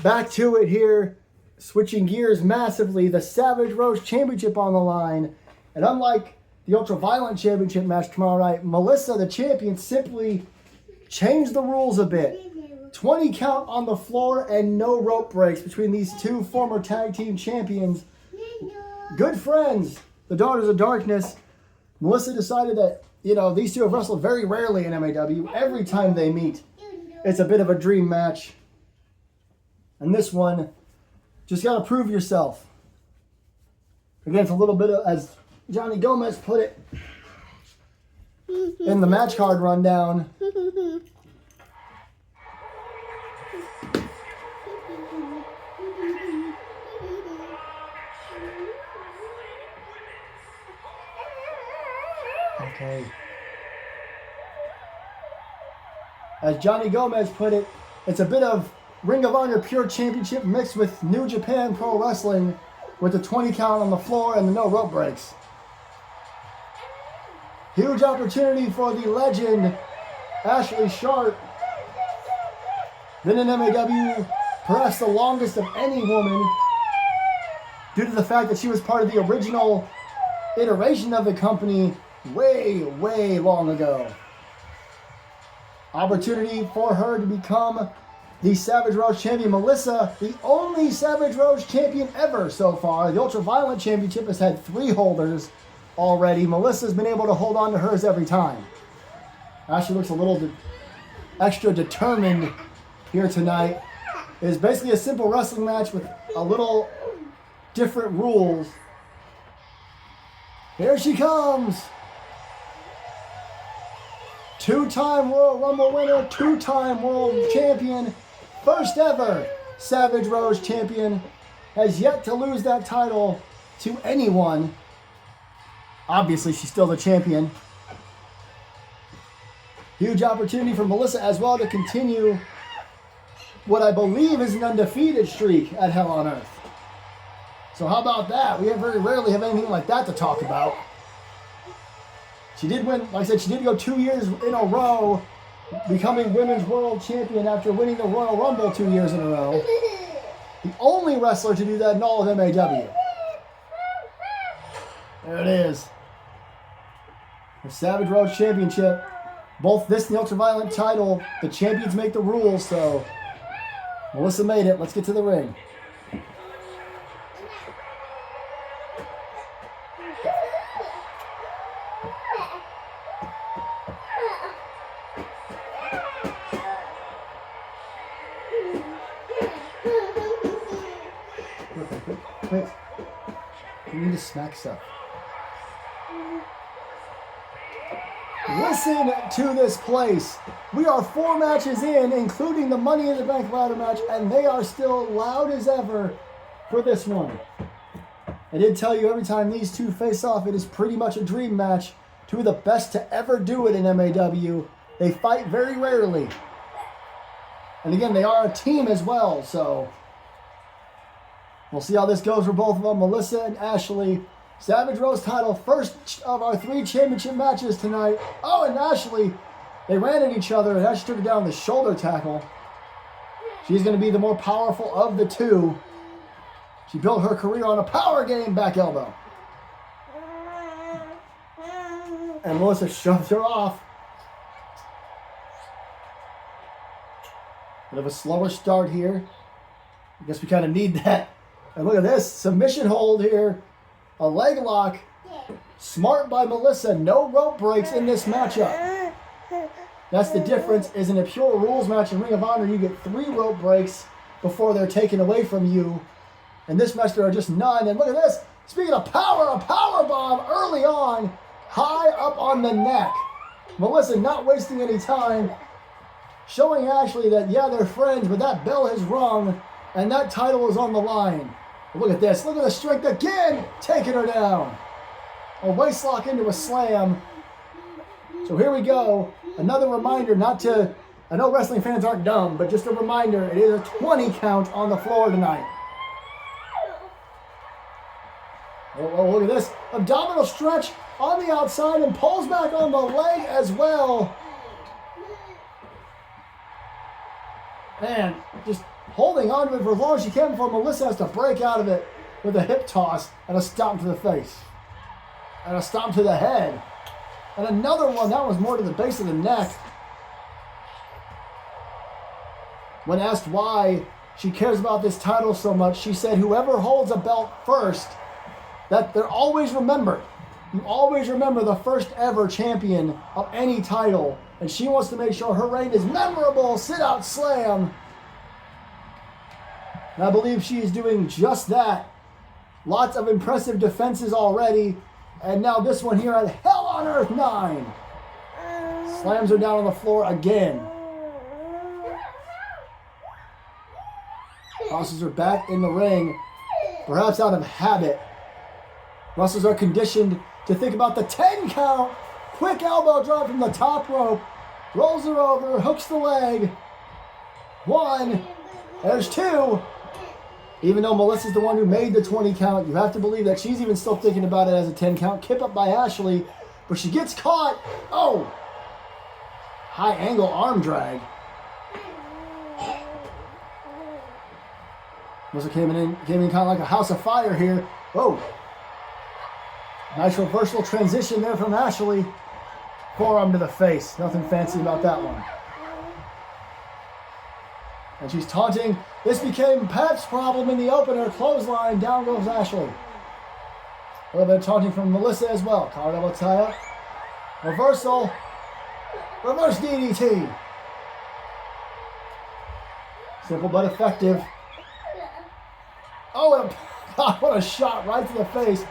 [SPEAKER 1] back to it here, switching gears massively, the Savage Rose Championship on the line. And unlike the Ultra Violent Championship match tomorrow night, Melissa, the champion, simply changed the rules a bit. 20 count on the floor and no rope breaks between these two former tag team champions. Good friends, the Daughters of Darkness. Melissa decided that, these two have wrestled very rarely in MAW. Every time they meet, it's a bit of a dream match. And this one, just got to prove yourself. Again, it's a little bit of, as Johnny Gomez put it in the match card rundown, okay. As Johnny Gomez put it, it's a bit of Ring of Honor Pure Championship mixed with New Japan Pro Wrestling with the 20 count on the floor and the no rope breaks. Huge opportunity for the legend, Ashley Sharp. Been in MAW perhaps the longest of any woman due to the fact that she was part of the original iteration of the company way, way long ago. Opportunity for her to become the Savage Rose champion. Melissa, the only Savage Rose champion ever so far. The Ultra Violent Championship has had 3 holders already. Melissa's been able to hold on to hers every time. Ashley looks a little extra determined here tonight. It is basically a simple wrestling match with a little different rules. Here she comes. 2-time Royal Rumble winner, 2-time world champion, first ever Savage Rose champion, has yet to lose that title to anyone. Obviously, she's still the champion. Huge opportunity for Melissa as well to continue what I believe is an undefeated streak at Hell on Earth. So how about that? We very rarely have anything like that to talk about. She did win, like I said, she did go 2 years in a row, becoming Women's World Champion after winning the Royal Rumble 2 years in a row. The only wrestler to do that in all of MAW. There it is. The Savage World Championship. Both this and the Ultraviolent title, the champions make the rules, so Melissa made it. Let's get to the ring. Wait. You need to smack stuff. Listen to this place. We are 4 matches in, including the Money in the Bank ladder match, and they are still loud as ever for this one. I did tell you every time these two face off, it is pretty much a dream match. Two of the best to ever do it in MAW. They fight very rarely. And again, they are a team as well, so we'll see how this goes for both of them. Melissa and Ashley. Savage Rose title, first of our 3 championship matches tonight. Oh, and Ashley, they ran at each other and Ashley took it down with the shoulder tackle. She's going to be the more powerful of the two. She built her career on a power game back elbow. And Melissa shoves her off. Bit of a slower start here. I guess we kind of need that. And look at this, submission hold here. A leg lock. Smart by Melissa. No rope breaks in this matchup. That's the difference. Is in a pure rules match in Ring of Honor, you get 3 rope breaks before they're taken away from you. In this match, there are just none. And look at this. Speaking of power, a power bomb early on, high up on the neck. Melissa not wasting any time, showing Ashley that, yeah, they're friends, but that bell has rung, and that title is on the line. Look at this. Look at the strength again. Taking her down. A waist lock into a slam. So here we go. Another reminder not to... I know wrestling fans aren't dumb, but just a reminder, it is a 20 count on the floor tonight. Oh, look at this. Abdominal stretch on the outside and pulls back on the leg as well. Man, just holding on to it for as long as she can before Melissa has to break out of it with a hip toss and a stomp to the face. And a stomp to the head. And another one, that was more to the base of the neck. When asked why she cares about this title so much, she said whoever holds a belt first, that they're always remembered. You always remember the first ever champion of any title. And she wants to make sure her reign is memorable. Sit out slam. And I believe she is doing just that. Lots of impressive defenses already. And now this one here at Hell on Earth 9. Slams her down on the floor again. Tosses her back in the ring. Perhaps out of habit. Wrestlers are conditioned to think about the 10 count. Quick elbow drop from the top rope. Rolls her over. Hooks the leg. 1. There's 2. Even though Melissa's the one who made the 20 count, you have to believe that she's even still thinking about it as a 10 count. Kip up by Ashley, but she gets caught. Oh! High angle arm drag. Melissa came in kind of like a house of fire here. Oh! Nice reversal transition there from Ashley. Forearm to the face. Nothing fancy about that one. And she's taunting. This became Pat's problem in the opener. Clothesline. Down goes Ashley. A little bit of taunting from Melissa as well. Collar double tie up. Reversal. Reverse DDT. Simple but effective. Oh, and God, what a shot right to the face.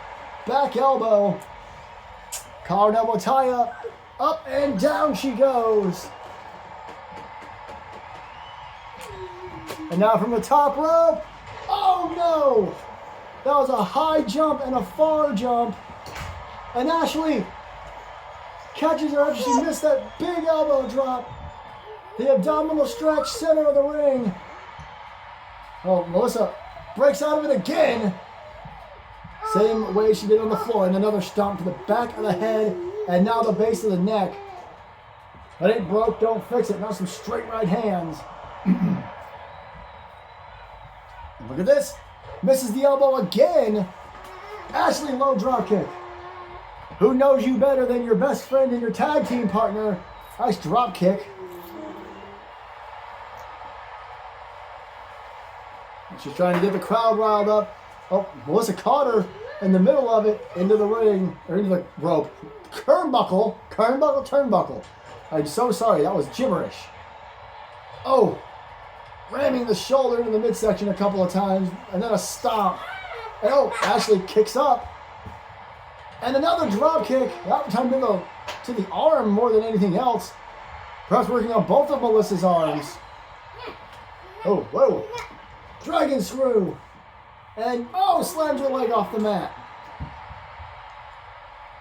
[SPEAKER 1] Back elbow. Collar double tie up. Up and down she goes. And now from the top rope. Oh no! That was a high jump and a far jump. And Ashley Catches her after she missed that big elbow drop. The abdominal stretch, center of the ring. Oh, Melissa breaks out of it again. Same way she did on the floor. And another stomp to the back of the head and now the base of the neck. That ain't broke, don't fix it. Now some straight right hands. Look at this. Misses the elbow again. Ashley, low drop kick. Who knows you better than your best friend and your tag team partner? Nice drop kick. She's trying to get the crowd riled up. Oh, Melissa caught her in the middle of it, into the ring, or into the rope. Turnbuckle. I'm so sorry, that was gibberish. Oh, ramming the shoulder into the midsection a couple of times, and then a stomp. And oh, Ashley kicks up. And another drop kick, that time to the arm more than anything else. Perhaps working on both of Melissa's arms. Oh, whoa. Dragon screw. And oh, slams her leg off the mat.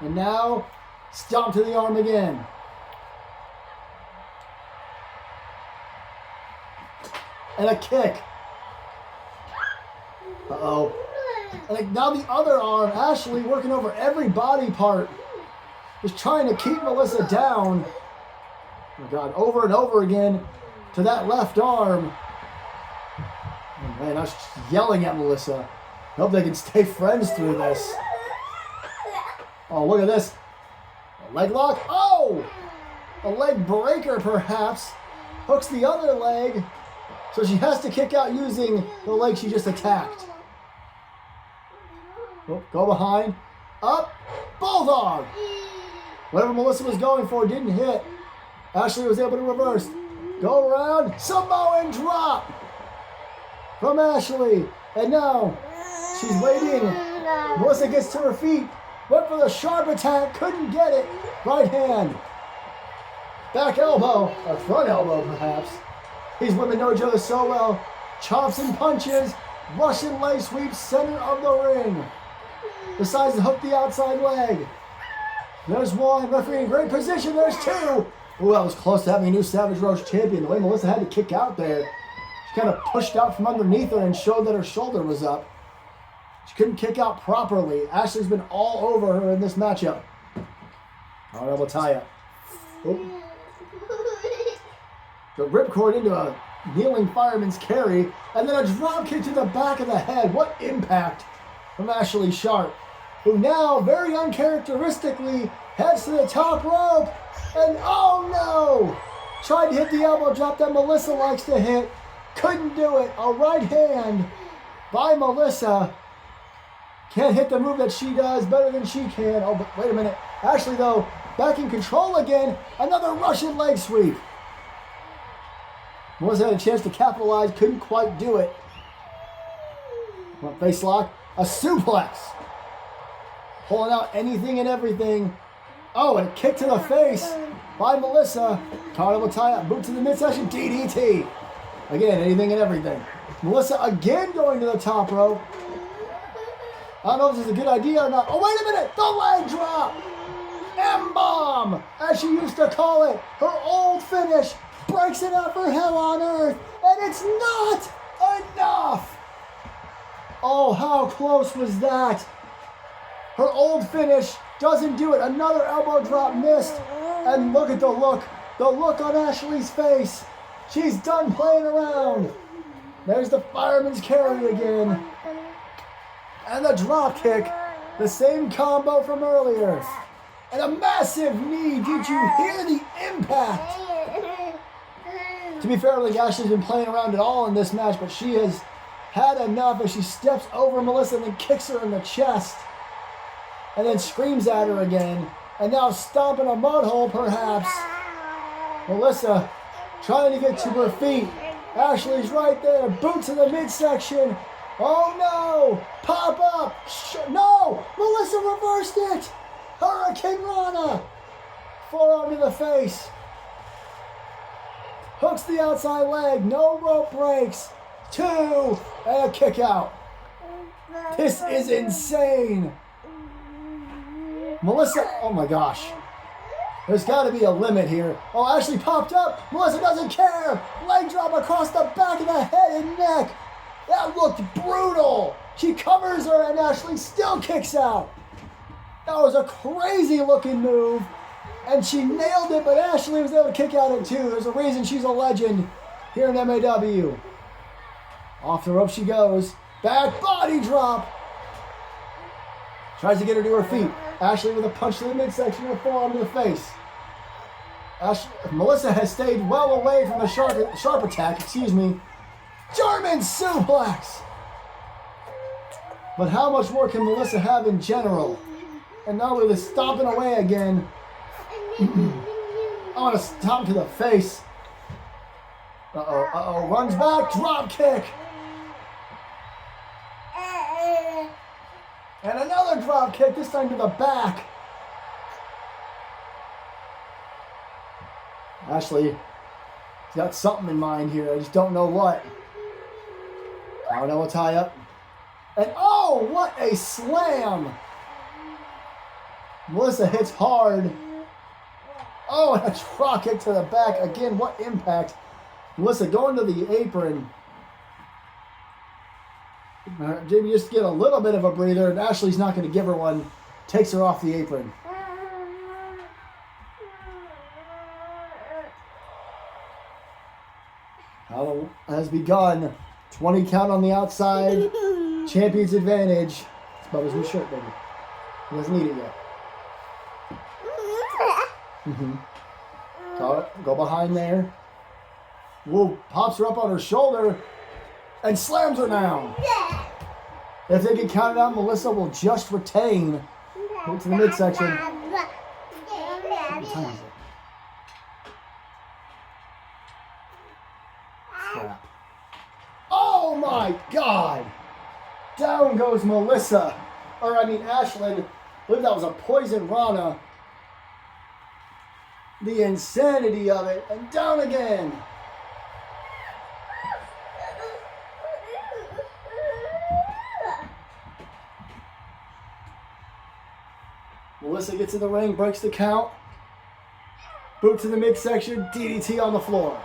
[SPEAKER 1] And now, stomp to the arm again. And a kick. Uh-oh. And now the other arm, Ashley working over every body part. Just trying to keep Melissa down. Oh God, over and over again to that left arm. Oh man, I was yelling at Melissa. Hope they can stay friends through this. Oh, look at this. A leg lock. Oh! A leg breaker, perhaps. Hooks the other leg. So she has to kick out using the leg she just attacked. Oh, go behind. Up. Bulldog. Whatever Melissa was going for didn't hit. Ashley was able to reverse. Go around. Samoan drop. From Ashley. And now she's waiting. Melissa gets to her feet. Went for the sharp attack. Couldn't get it. Right hand. Back elbow. Or front elbow, perhaps. These women know each other so well. Chops and punches. Russian leg sweep, center of the ring. Decides to hook the outside leg. There's one. Referee in great position. There's two. Ooh, that was close to having a new Savage Roach champion. The way Melissa had to kick out there. She kind of pushed out from underneath her and showed that her shoulder was up. She couldn't kick out properly. Ashley's been all over her in this matchup. All right, we'll tie it. The ripcord into a kneeling fireman's carry, and then a drop kick to the back of the head. What impact from Ashley Sharp, who now, very uncharacteristically, heads to the top rope, and oh no! Tried to hit the elbow drop that Melissa likes to hit. Couldn't do it. A right hand by Melissa. Can't hit the move that she does better than she can. Oh, but wait a minute. Ashley, though, back in control again. Another Russian leg sweep. Melissa had a chance to capitalize, couldn't quite do it. Face lock, a suplex. Pulling out anything and everything. Oh, and a kick to the face by Melissa. Carnival tie-up, boot to the midsection, DDT. Again, anything and everything. Melissa again going to the top rope. I don't know if this is a good idea or not. Oh, wait a minute, the leg drop. M-bomb, as she used to call it. Her old finish. Breaks it up for hell on earth, and it's not enough. Oh, how close was that? Her old finish doesn't do it. Another elbow drop missed, and look at the look on Ashley's face. She's done playing around. There's the fireman's carry again, and the drop kick, the same combo from earlier, and a massive knee. Did you hear the impact? To be fair, like Ashley's been playing around at all in this match, but she has had enough as she steps over Melissa and then kicks her in the chest. And then screams at her again. And now stomping a mud hole, perhaps. Melissa trying to get to her feet. Ashley's right there. Boot to the midsection. Oh no! Pop up! No! Melissa reversed it! Hurricane Rana! Forearm to the face. Hooks the outside leg, no rope breaks. 2, and a kick out. This is insane. Melissa, oh my gosh. There's got to be a limit here. Oh, Ashley popped up. Melissa doesn't care. Leg drop across the back of the head and neck. That looked brutal. She covers her and Ashley still kicks out. That was a crazy looking move. And she nailed it, but Ashley was able to kick out it too. There's a reason she's a legend here in MAW. Off the rope she goes. Back body drop. Tries to get her to her feet. Ashley with a punch to the midsection and a forearm to the face. Melissa has stayed well away from the sharp attack, German suplex! But how much more can Melissa have in general? And now with the stomping away again. I want to stomp to the face. Uh-oh, runs back, drop kick. And another drop kick, this time to the back. Ashley's got something in mind here. I just don't know what. Carnell tie up. And oh, what a slam. Melissa hits hard. Oh, and a drop kick to the back. Again, what impact. Melissa going to the apron. Jamie just get a little bit of a breather, and Ashley's not going to give her one. Takes her off the apron. Battle has begun. 20 count on the outside. Champion's advantage. It's Bubba's new shirt, baby. He doesn't need it yet. Go behind there. Whoa, pops her up on her shoulder and slams her down. If they get counted out, Melissa will just retain. Go to the midsection. What time is it? Crap. Oh my God! Down goes Melissa. Ashlyn. I believe that was a poison Rana. The insanity of it. And down again. Melissa gets in the ring, breaks the count. Boot to the midsection, DDT on the floor.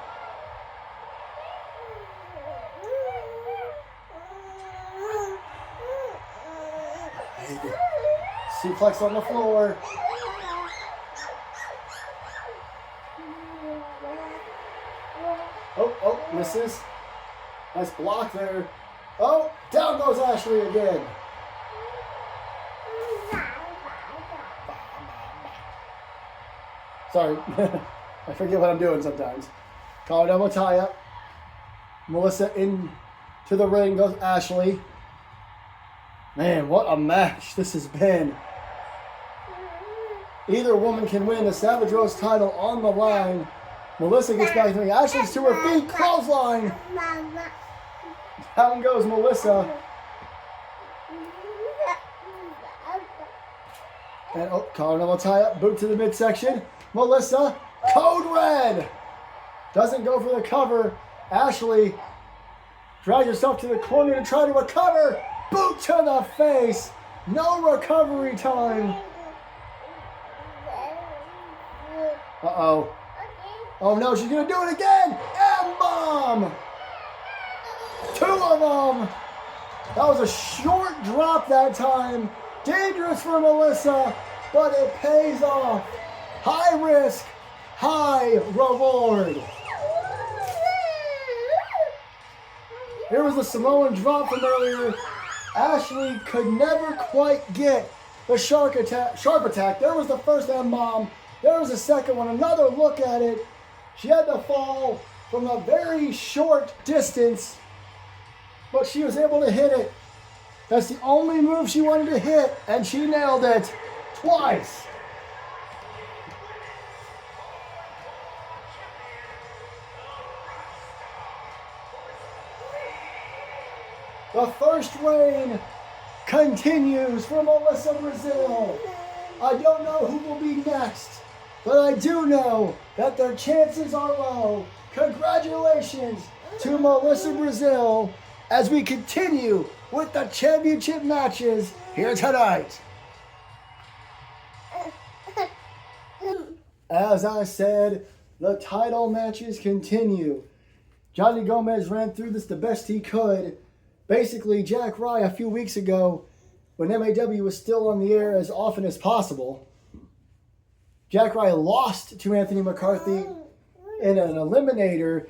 [SPEAKER 1] Suplex on the floor. Oh, misses. Nice block there. Oh, down goes Ashley again. Sorry, I forget what I'm doing sometimes. Collar double tie up. Melissa into the ring goes Ashley. Man, what a match this has been. Either woman can win the Savage Rose title on the line. Melissa gets back to the ring. Ashley's to her feet, clothesline. Down goes Melissa. And collar double tie up, boot to the midsection. Melissa, code red. Doesn't go for the cover. Ashley drags herself to the corner to try to recover. Boot to the face. No recovery time. Uh-oh. Oh no, she's going to do it again. M-bomb. Two of them. That was a short drop that time. Dangerous for Melissa, but it pays off. High risk, high reward. Here was the Samoan drop from earlier. Ashley could never quite get the sharp attack. There was the first M-bomb. There was the second one. Another look at it. She had to fall from a very short distance, but she was able to hit it. That's the only move she wanted to hit, and she nailed it twice. The first reign continues for Melissa Brazil. I don't know who will be next, but I do know that their chances are low. Congratulations to Melissa Brazil as we continue with the championship matches here tonight. As I said, the title matches continue. Johnny Gomez ran through this the best he could. Basically, Jack Rye a few weeks ago, when MAW was still on the air as often as possible, Jack Rye lost to Anthony McCarthy in an eliminator,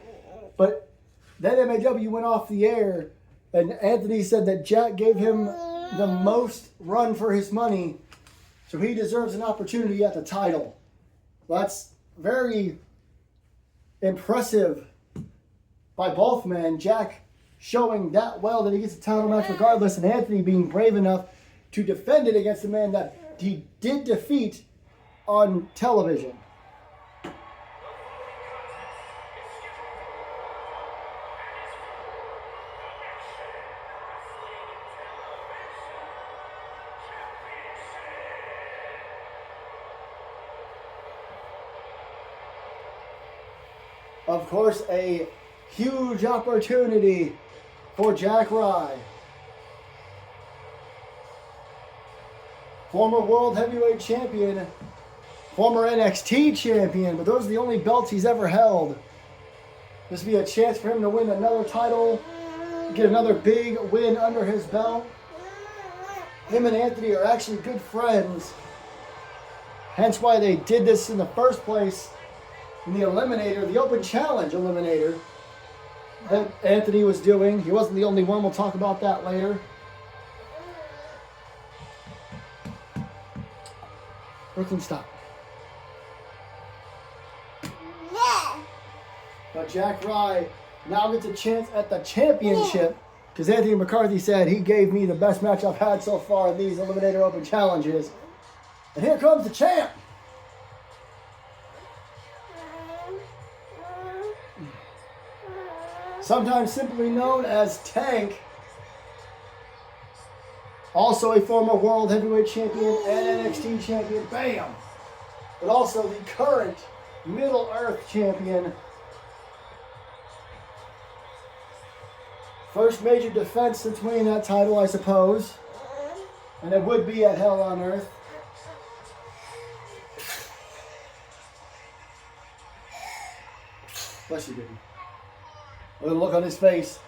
[SPEAKER 1] but then MAW went off the air, and Anthony said that Jack gave him the most run for his money, so he deserves an opportunity at the title. That's very impressive by both men. Jack showing that well that he gets a title match regardless, and Anthony being brave enough to defend it against a man that he did defeat on television. Of course, a huge opportunity for Jack Rye. Former World Heavyweight Champion, former NXT Champion, but those are the only belts he's ever held. This would be a chance for him to win another title, get another big win under his belt. Him and Anthony are actually good friends, hence why they did this in the first place. In the Eliminator, the Open Challenge Eliminator that Anthony was doing. He wasn't the only one. We'll talk about that later. Brooklyn, stop. Yeah. But Jack Rye now gets a chance at the championship because Anthony McCarthy said he gave me the best match I've had so far in these Eliminator Open Challenges. And here comes the champ. Sometimes simply known as Tank, also a former World Heavyweight Champion and NXT Champion, bam! But also the current Middle Earth Champion. First major defense since winning that title, I suppose. And it would be at Hell on Earth. Bless you, baby. With a look on his face.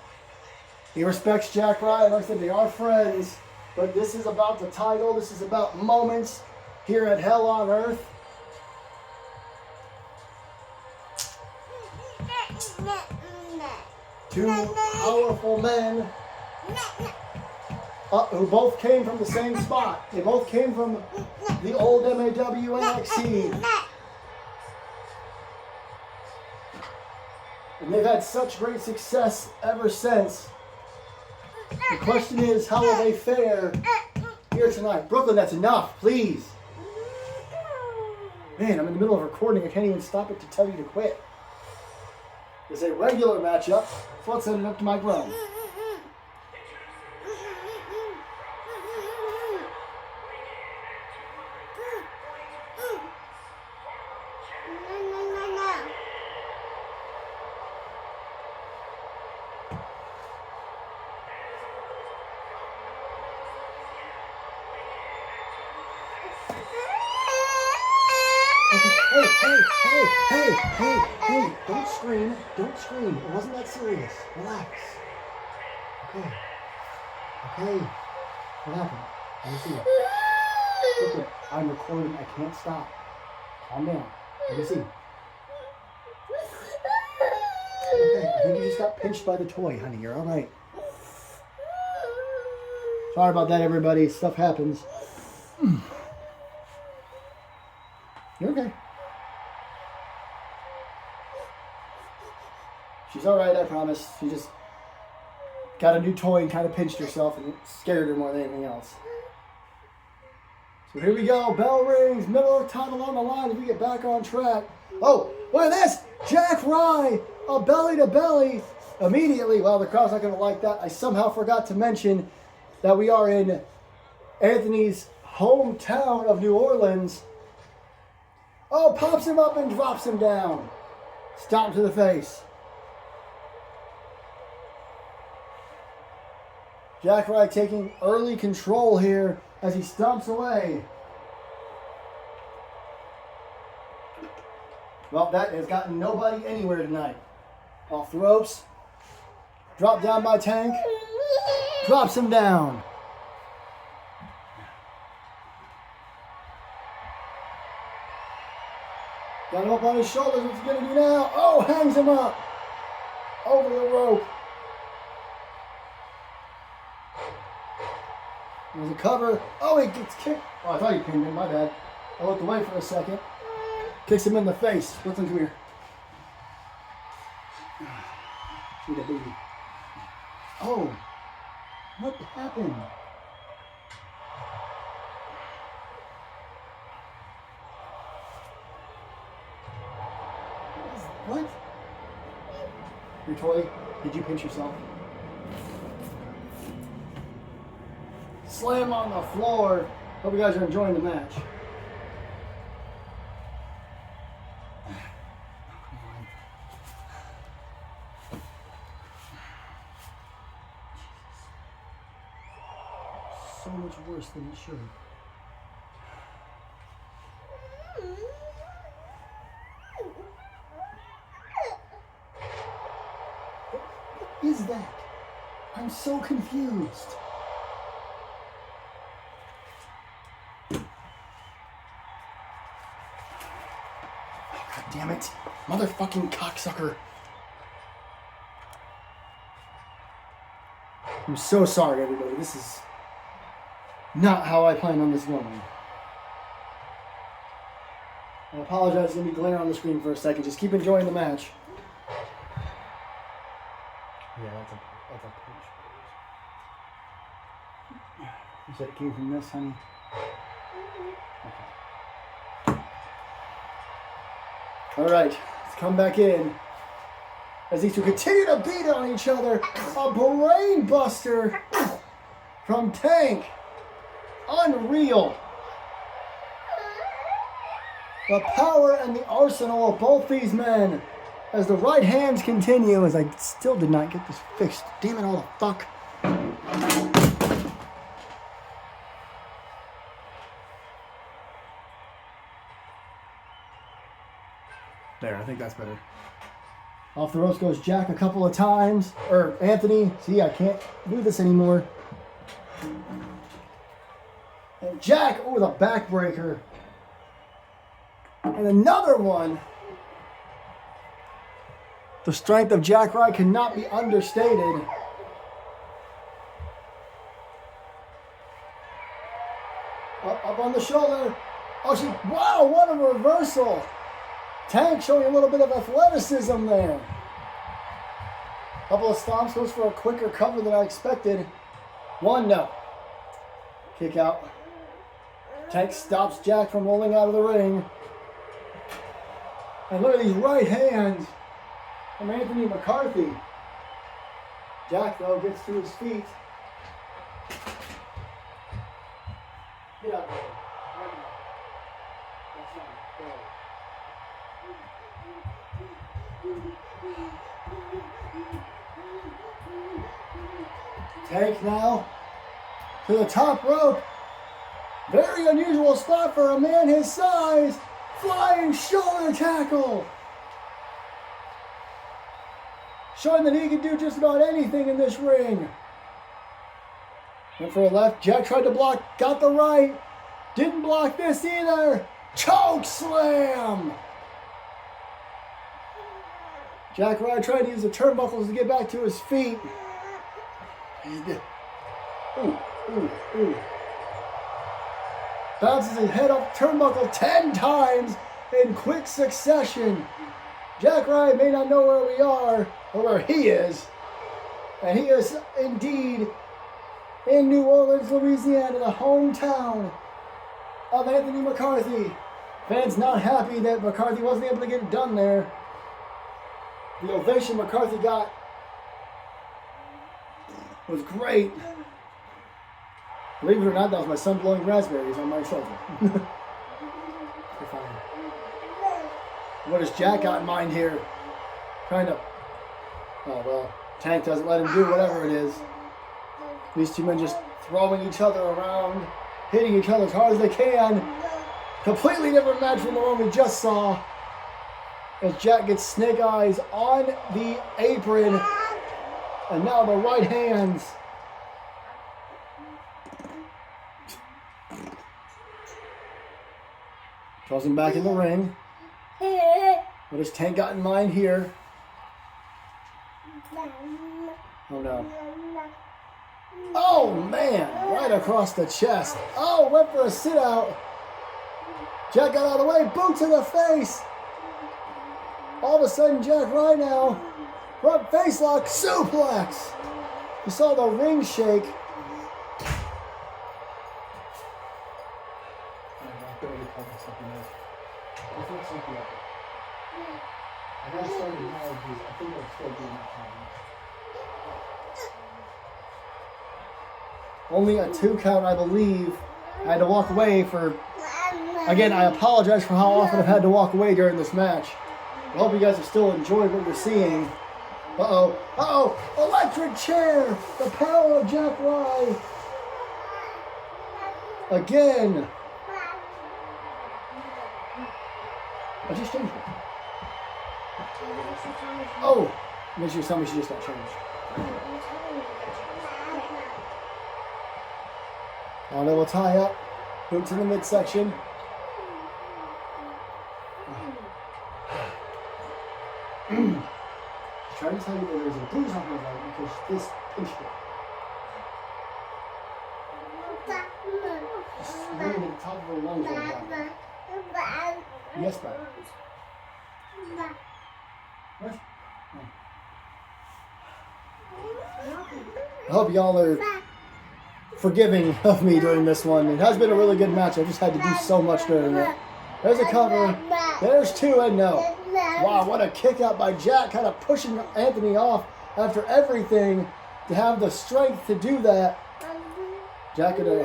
[SPEAKER 1] He respects Jack Rye. Like I said, they are friends. But this is about the title. This is about moments here at Hell on Earth. Two powerful men who both came from the same spot. They both came from the old MAW NXT. And they've had such great success ever since. The question is, how will they fare here tonight? Brooklyn, that's enough, please. Man, I'm in the middle of recording. I can't even stop it to tell you to quit. It's a regular matchup, so let's send it up to Mike Rome. Hey, don't scream. Don't scream. It wasn't that serious. Relax. Okay. What happened? Let me see. Look, I'm recording. I can't stop. Calm down. Let me see. Okay, I think you just got pinched by the toy, honey. You're all right. Sorry about that, everybody. Stuff happens. You're okay. She's all right, I promise. She just got a new toy and kind of pinched herself and it scared her more than anything else. So here we go. Bell rings. Middle of title on the line as we get back on track. Oh, look at this. Jack Rye, a belly-to-belly. Immediately, well, the crowd's not going to like that. I somehow forgot to mention that we are in Anthony's hometown of New Orleans. Oh, pops him up and drops him down. Stomp to the face. Jack Rye taking early control here as he stomps away. Well, that has gotten nobody anywhere tonight. Off the ropes. Drop down by Tank. Drops him down. Got him up on his shoulders. What's he going to do now? Oh, hangs him up. Over the rope. There's a cover. Oh, he gets kicked. Oh, I thought he pinned him. My bad. I looked away for a second. Kicks him in the face. Brooklyn, come here. Sweet baby. Oh, what happened? What? Your toy? Did you pinch yourself? Slam on the floor. Hope you guys are enjoying the match. So much worse than it should. What is that? I'm so confused. Damn it. Motherfucking cocksucker. I'm so sorry, everybody. This is not how I planned on this going. I apologize. It's going to be glare on the screen for a second. Just keep enjoying the match. Yeah, that's a pinch. You said it came from this, honey? Okay. All right, let's come back in. As these two continue to beat on each other. A brain buster from Tank. Unreal. The power and the arsenal of both these men. As the right hands continue, as I still did not get this fixed. Damn it all the fuck. There, I think that's better. Off the ropes goes Jack a couple of times. Or Anthony. See, I can't do this anymore. And Jack, oh, the backbreaker. And another one. The strength of Jack Wright cannot be understated. Up on the shoulder. Oh, wow, what a reversal. Tank showing a little bit of athleticism there. Couple of stomps, goes for a quicker cover than I expected. One, no. Kick out. Tank stops Jack from rolling out of the ring. And look at these right hands from Anthony McCarthy. Jack, though, gets to his feet. Get out of there. Tank now to the top rope. Very unusual spot for a man his size. Flying shoulder tackle. Showing that he can do just about anything in this ring. Went for a left. Jack tried to block. Got the right. Didn't block this either. Choke slam. Jack Wright tried to use the turnbuckles to get back to his feet. Ooh, ooh, ooh. Bounces his head up turnbuckle 10 times in quick succession. Jack Wright may not know where we are or where he is. And he is indeed in New Orleans, Louisiana, the hometown of Anthony McCarthy. Fans not happy that McCarthy wasn't able to get it done there. The ovation McCarthy got was great. Believe it or not, that was my son blowing raspberries on my shoulder. What does Jack got in mind here? Trying to... Oh, well, Tank doesn't let him do whatever it is. These two men just throwing each other around, hitting each other as hard as they can. Completely different match from the one we just saw. as Jack gets snake eyes on the apron. And now the right hands. Throws him back in the ring. What has Tank got in mind here? Oh no. Oh man, right across the chest. Oh, went for a sit out. Jack got out of the way, boot to the face. All of a sudden, Jack right now, front face lock, suplex. You saw the ring shake. Only a 2 count, I believe. I had to walk away for... Again, I apologize for how often I've had to walk away during this match. I hope you guys have still enjoyed what you're seeing. Uh-oh. Uh-oh. Electric chair. The power of Jack Rye. Again. I just changed it. Oh. Makes you tell me she just got changed. Oh, no, we'll tie up. Boot to the midsection. Trying to tell you that there's a bruise on her leg because this pinched it. Just really the top of her lungs right now. Yes, bud. What? I hope y'all are forgiving of me during this one. It has been a really good match. I just had to do so much during it. There's a cover. There's 2 and no. Wow, what a kick out by Jack, kind of pushing Anthony off after everything to have the strength to do that. Jack gonna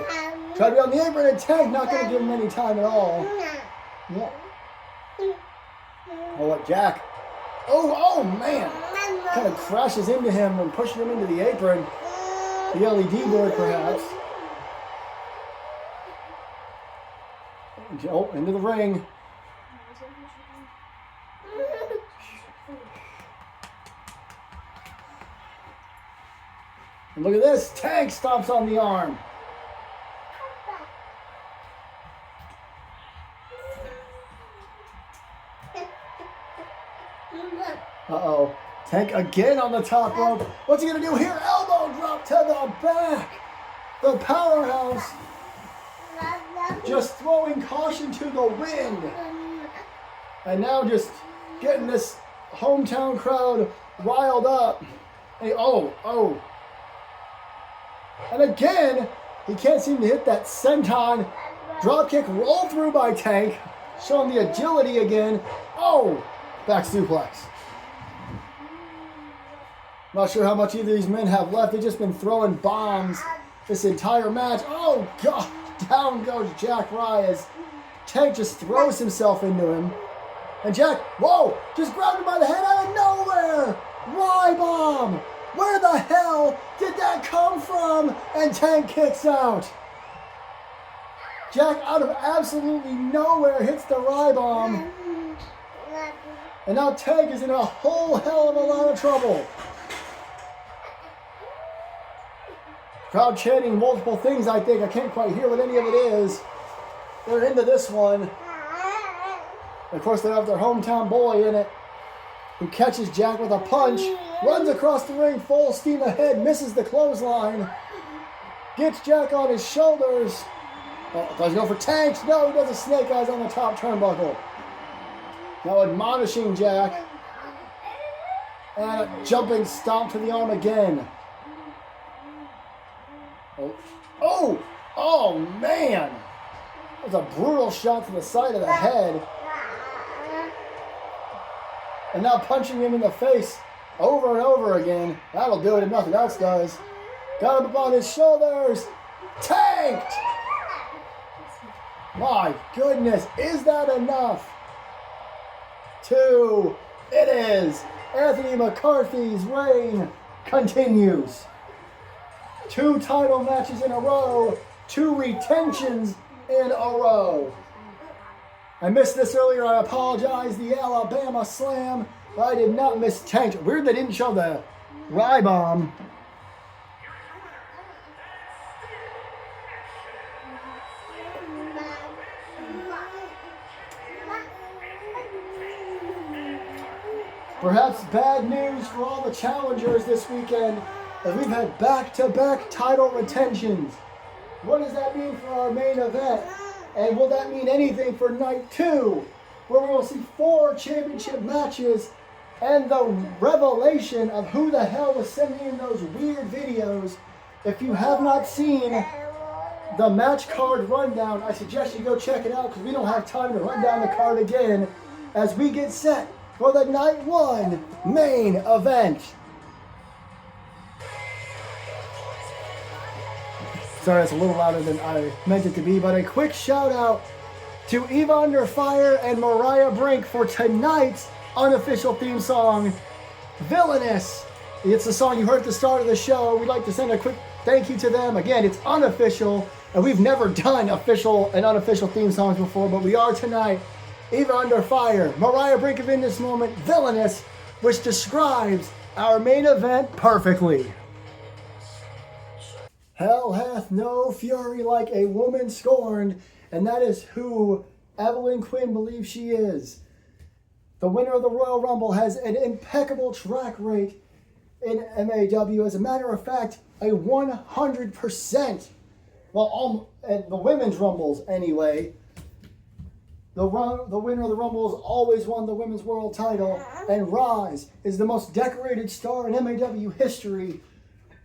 [SPEAKER 1] try to be on the apron and Tank not gonna give him any time at all. Yeah. Oh, what, Jack? Oh man! Kind of crashes into him and pushes him into the apron. The LED board, perhaps. Oh, into the ring. And look at this. Tank stomps on the arm. Uh-oh. Tank again on the top rope. What's he going to do here? Elbow drop to the back. The powerhouse just throwing caution to the wind. And now just getting this hometown crowd riled up. Hey, oh. And again, he can't seem to hit that senton. Dropkick roll through by Tank. Showing the agility again. Oh, back suplex. Not sure how much either of these men have left. They've just been throwing bombs this entire match. Oh, God. Down goes Jack Rye as Tank just throws himself into him. And Jack, whoa, just grabbed him by the head out of nowhere. Rye bomb. Where the hell did that come from? And Tank kicks out. Jack, out of absolutely nowhere, hits the Rye bomb. And now Tank is in a whole hell of a lot of trouble. Crowd chanting multiple things, I think. I can't quite hear what any of it is. They're into this one. And of course, they have their hometown boy in it, who catches Jack with a punch, runs across the ring full steam ahead, misses the clothesline, gets Jack on his shoulders. Oh, does he go for Tanks? No, he does a snake eyes on the top turnbuckle. Now admonishing Jack. And a jumping stomp to the arm again. Oh man! That was a brutal shot to the side of the head. And now punching him in the face over and over again. That'll do it if nothing else does. Got him up on his shoulders. Tanked! My goodness, is that enough? 2. It is. Anthony McCarthy's reign continues. 2 title matches in a row. 2 retentions in a row. I missed this earlier, I apologize. The Alabama Slam. I did not miss Tank. Weird they didn't show the Rye Bomb. Perhaps bad news for all the challengers this weekend, as we've had back-to-back title retentions. What does that mean for our main event? And will that mean anything for night 2, where we will see 4 championship matches and the revelation of who the hell was sending in those weird videos? If you have not seen the match card rundown, I suggest you go check it out, because we don't have time to run down the card again as we get set for the night 1 main event. Sorry, it's a little louder than I meant it to be, but a quick shout out to Eva Under Fire and Mariah Brink for tonight's unofficial theme song, Villainous. It's the song you heard at the start of the show. We'd like to send a quick thank you to them. Again, it's unofficial, and we've never done official and unofficial theme songs before, but we are tonight. Eva Under Fire, Mariah Brink of In This Moment, Villainous, which describes our main event perfectly. Hell hath no fury like a woman scorned, and that is who Evelyn Quinn believes she is. The winner of the Royal Rumble has an impeccable track rate in MAW. As a matter of fact, a 100%, well, the women's Rumbles anyway. The winner of the Rumble has always won the women's world title, and Roz is the most decorated star in MAW history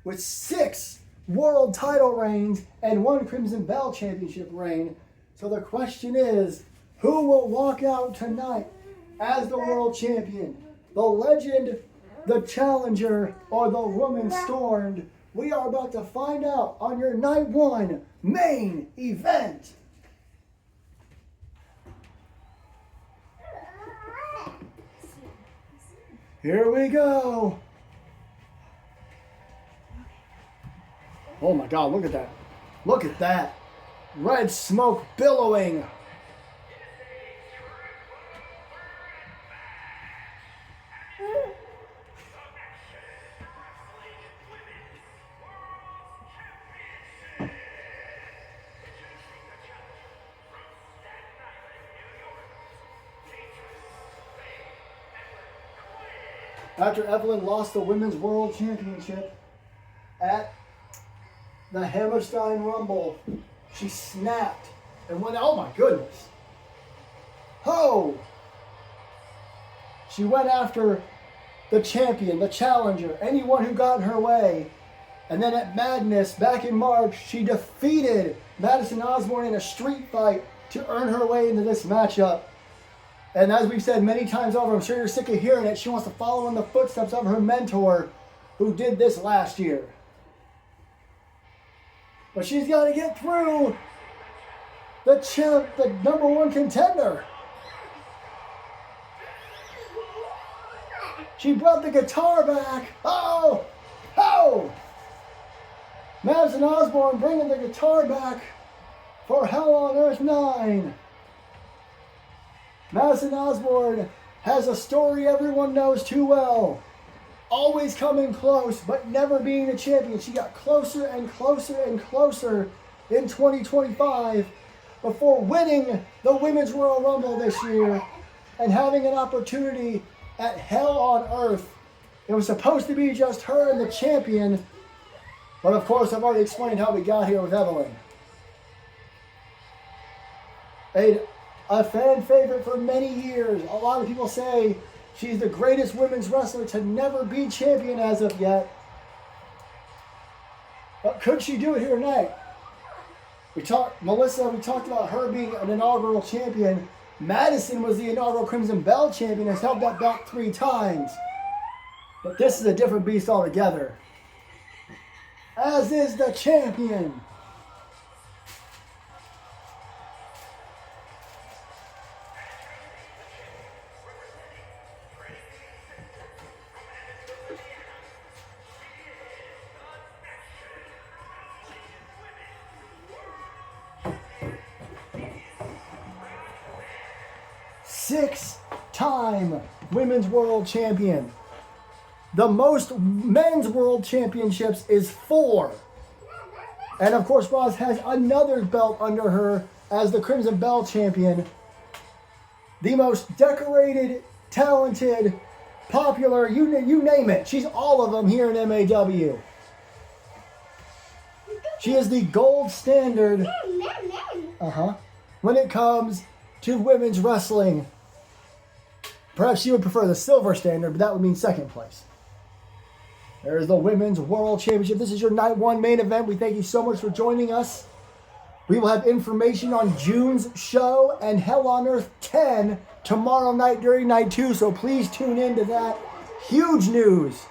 [SPEAKER 1] with 6 world title reigns and 1 Crimson Bell championship reign. So the question is, who will walk out tonight as the world champion? The legend, the challenger, or the woman stormed? We are about to find out on your night 1 main event. Here we go. Oh my God, look at that. Look at that. Red smoke billowing. After Evelyn lost the Women's World Championship at the Hammerstein Rumble, she snapped and went, oh my goodness. Oh! She went after the champion, the challenger, anyone who got in her way. And then at Madness, back in March, she defeated Madison Osborne in a street fight to earn her way into this matchup. And as we've said many times over, I'm sure you're sick of hearing it, she wants to follow in the footsteps of her mentor who did this last year. But she's got to get through the number 1 contender. She brought the guitar back. Oh! Oh! Madison Osborne bringing the guitar back for Hell on Earth 9. Madison Osborne has a story everyone knows too well. Always coming close, but never being a champion. She got closer and closer and closer in 2025 before winning the Women's Royal Rumble this year and having an opportunity at Hell on Earth. It was supposed to be just her and the champion, but of course I've already explained how we got here with Evelyn. A fan favorite for many years. A lot of people say she's the greatest women's wrestler to never be champion as of yet. But could she do it here tonight? We talked about her being an inaugural champion. Madison was the inaugural Crimson Bell champion, has held that belt 3 times. But this is a different beast altogether. As is the champion. 6-time women's world champion. The most men's world championships is 4. And of course, Roz has another belt under her as the Crimson Bell champion. The most decorated, talented, popular, you name it. She's all of them here in MAW. She is the gold standard when it comes to women's wrestling. Perhaps she would prefer the silver standard, but that would mean second place. There's the Women's World Championship. This is your Night 1 main event. We thank you so much for joining us. We will have information on June's show and Hell on Earth 10 tomorrow night during Night 2, so please tune in to that. Huge news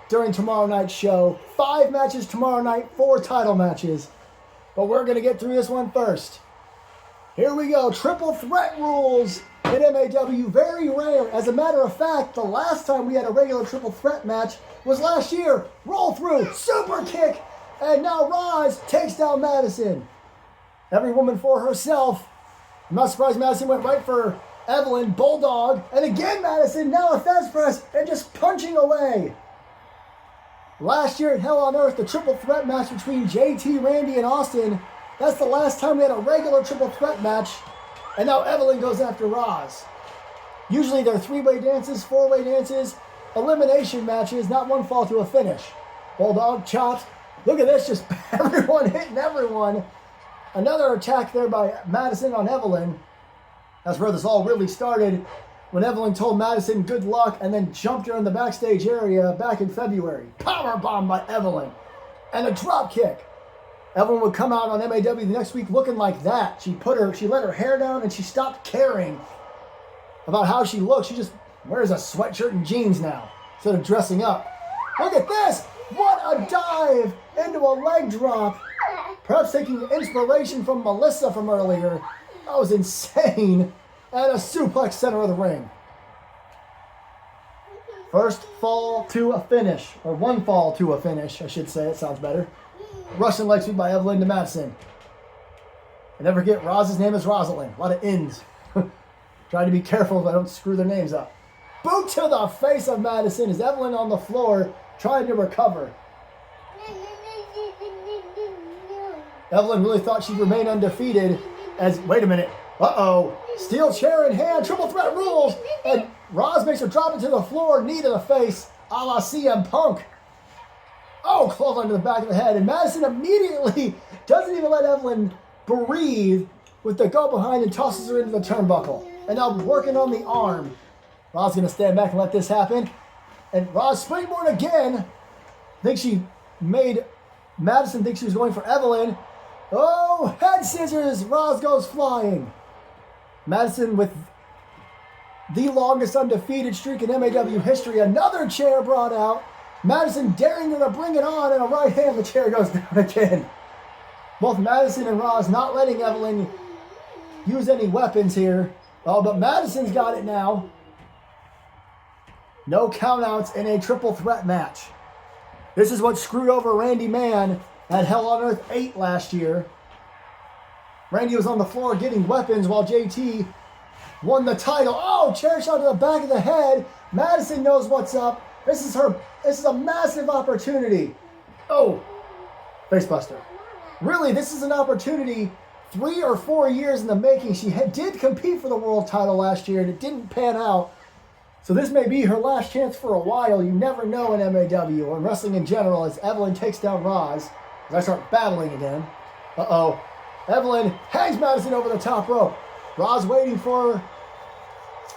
[SPEAKER 1] during tomorrow night's show. 5 matches tomorrow night, 4 title matches. But we're going to get through this one first. Here we go. Triple threat rules in MAW. Very rare. As a matter of fact, the last time we had a regular triple threat match was last year. Roll through, super kick, and now Roz takes down Madison. Every woman for herself. I'm not surprised Madison went right for Evelyn, Bulldog, and again Madison, now a Fez press, and just punching away. Last year at Hell on Earth, the triple threat match between JT, Randy, and Austin, that's the last time we had a regular triple threat match, and now Evelyn goes after Roz. Usually they're 3-way dances, 4-way dances, elimination matches, not one fall to a finish. Bulldog, chops, look at this, just everyone hitting everyone. Another attack there by Madison on Evelyn. That's where this all really started, when Evelyn told Madison good luck and then jumped her in the backstage area back in February. Powerbomb by Evelyn. And a drop kick. Evelyn would come out on MAW the next week looking like that. She let her hair down and she stopped caring about how she looked. She just wears a sweatshirt and jeans now instead of dressing up. Look at this! What a dive into a leg drop. Perhaps taking inspiration from Melissa from earlier. That was insane. And a suplex center of the ring. First fall to a finish. Or one fall to a finish, I should say. It sounds better. Russian leg sweep by Evelyn to Madison. And never forget, Roz's name is Rosalind. A lot of ins. Try to be careful if I don't screw their names up. Boot to the face of Madison as Evelyn on the floor trying to recover. Evelyn really thought she'd remain undefeated as, wait a minute, uh-oh, steel chair in hand, triple threat rules, and Roz makes her drop it to the floor, knee to the face, a la CM Punk. Oh, clothesline to the back of the head, and Madison immediately doesn't even let Evelyn breathe with the go behind and tosses her into the turnbuckle. And now working on the arm. Roz going to stand back and let this happen. And Roz springboard again. I think she made Madison think she was going for Evelyn. Oh, head scissors. Roz goes flying. Madison with the longest undefeated streak in MAW history. Another chair brought out. Madison daring her to bring it on, and a right hand, the chair goes down again. Both Madison and Roz not letting Evelyn use any weapons here. Oh, but Madison's got it now. No countouts in a triple threat match. This is what screwed over Randy Mann at Hell on Earth 8 last year. Randy was on the floor getting weapons while JT won the title. Oh, chair shot to the back of the head. Madison knows what's up. This is a massive opportunity. Oh, facebuster. Really, this is an opportunity 3 or 4 years in the making. She did compete for the world title last year and it didn't pan out. So this may be her last chance for a while. You never know in MAW or in wrestling in general as Evelyn takes down Roz. As I start battling again. Uh-oh. Evelyn hangs Madison over the top rope. Roz waiting for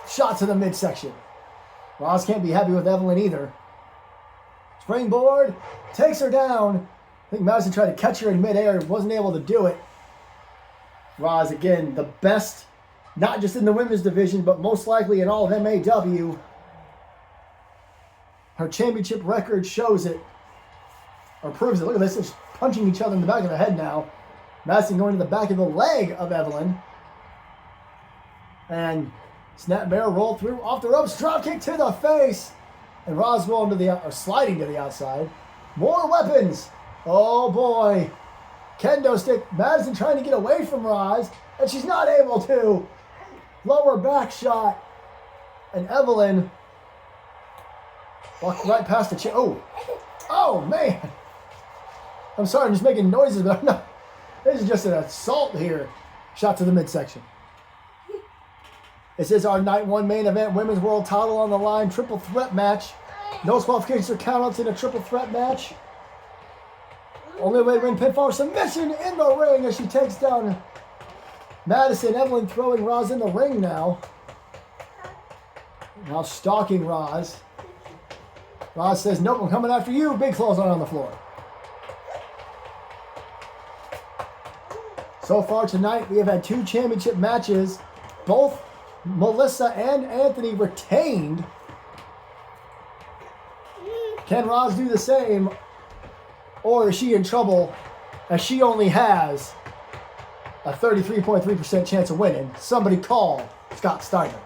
[SPEAKER 1] shots in the midsection. Roz can't be happy with Evelyn either. Springboard takes her down. I think Madison tried to catch her in midair, wasn't able to do it. Roz, again, the best, not just in the women's division, but most likely in all of MAW. Her championship record shows it, or proves it. Look at this, they're punching each other in the back of the head now. Madison going to the back of the leg of Evelyn. And snap bear roll through off the ropes, drop kick to the face. And Roz rolling to the sliding to the outside. More weapons. Oh boy. Kendo stick. Madison trying to get away from Roz, and she's not able to. Lower back shot. And Evelyn walked right past the chair. Oh, man. I'm sorry, I'm just making noises, but I'm not. This is just an assault here. Shot to the midsection. This is our night one main event, women's world title on the line, triple threat match. No qualifications or countouts in a triple threat match. Only way to win pinfall submission in the ring as she takes down Madison. Evelyn throwing Roz in the ring now. Now stalking Roz. Roz says, nope, I'm coming after you. Big clothesline on the floor. So far tonight, we have had 2 championship matches. Both Melissa and Anthony retained. Can Roz do the same? Or is she in trouble as she only has a 33.3% chance of winning? Somebody call Scott Steiner.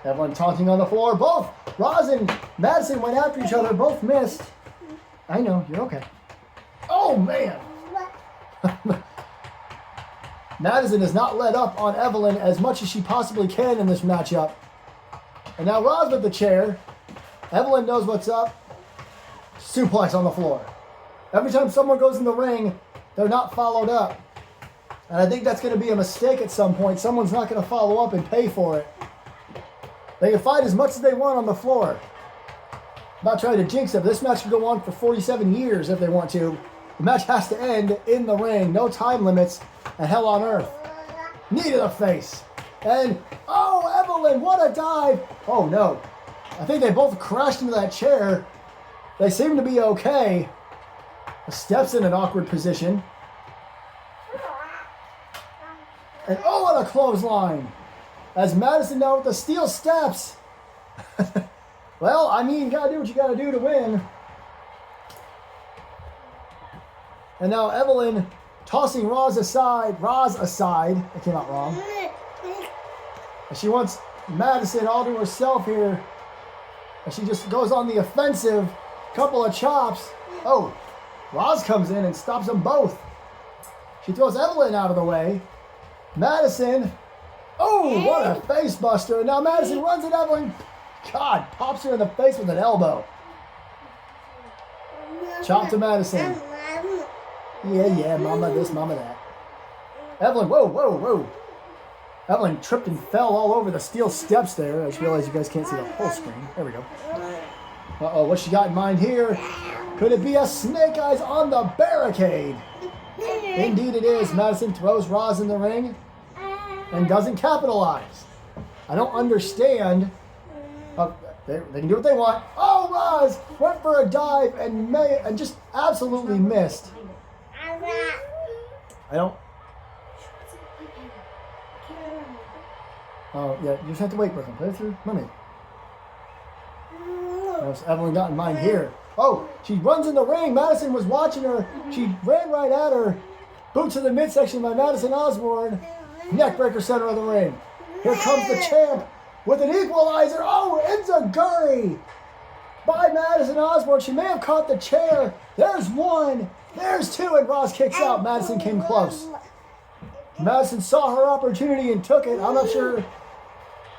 [SPEAKER 1] Evelyn taunting on the floor. Both Roz and Madison went after each other. Both missed. I know, you're okay. Oh, man. Madison has not let up on Evelyn as much as she possibly can in this matchup. And now Roz with the chair. Evelyn knows what's up. Suplex on the floor. Every time someone goes in the ring, they're not followed up. And I think that's going to be a mistake at some point. Someone's not going to follow up and pay for it. They can fight as much as they want on the floor. I'm not trying to jinx it, but this match can go on for 47 years if they want to. The match has to end in the ring. No time limits and hell on earth. Knee to the face. And, oh, Evelyn, what a dive. Oh, no. I think they both crashed into that chair. They seem to be okay. The steps in an awkward position. And, oh, what a clothesline. As Madison now with the steel steps. Well, I mean, you gotta do what you gotta do to win. And now Evelyn tossing Roz aside. That came out wrong. And she wants Madison all to herself here. And she just goes on the offensive. Couple of chops. Oh, Roz comes in and stops them both. She throws Evelyn out of the way. Madison. Oh, what a face buster. And now Madison runs at Evelyn. God, pops her in the face with an elbow. Chop to Madison. Yeah, mama this, mama that. Evelyn, whoa. Evelyn tripped and fell all over the steel steps there. I just realized you guys can't see the whole screen. There we go. Uh-oh, what she got in mind here? Could it be a snake eyes on the barricade? Indeed it is. Madison throws Roz in the ring and doesn't capitalize. I don't understand. They can do what they want. Oh, Roz went for a dive and just absolutely missed. I don't. Oh, yeah, you just have to wait for them. Play it through. Mermaid. What's Evelyn got in mind here? Oh, she runs in the ring. Madison was watching her. She ran right at her. Boot to the midsection by Madison Osborne. Neckbreaker center of the ring. Here comes the champ with an equalizer. Oh, enziguri by Madison Osborne. She may have caught the chair. There's one. There's two. And Roz kicks out. Madison came close. Madison saw her opportunity and took it. I'm not sure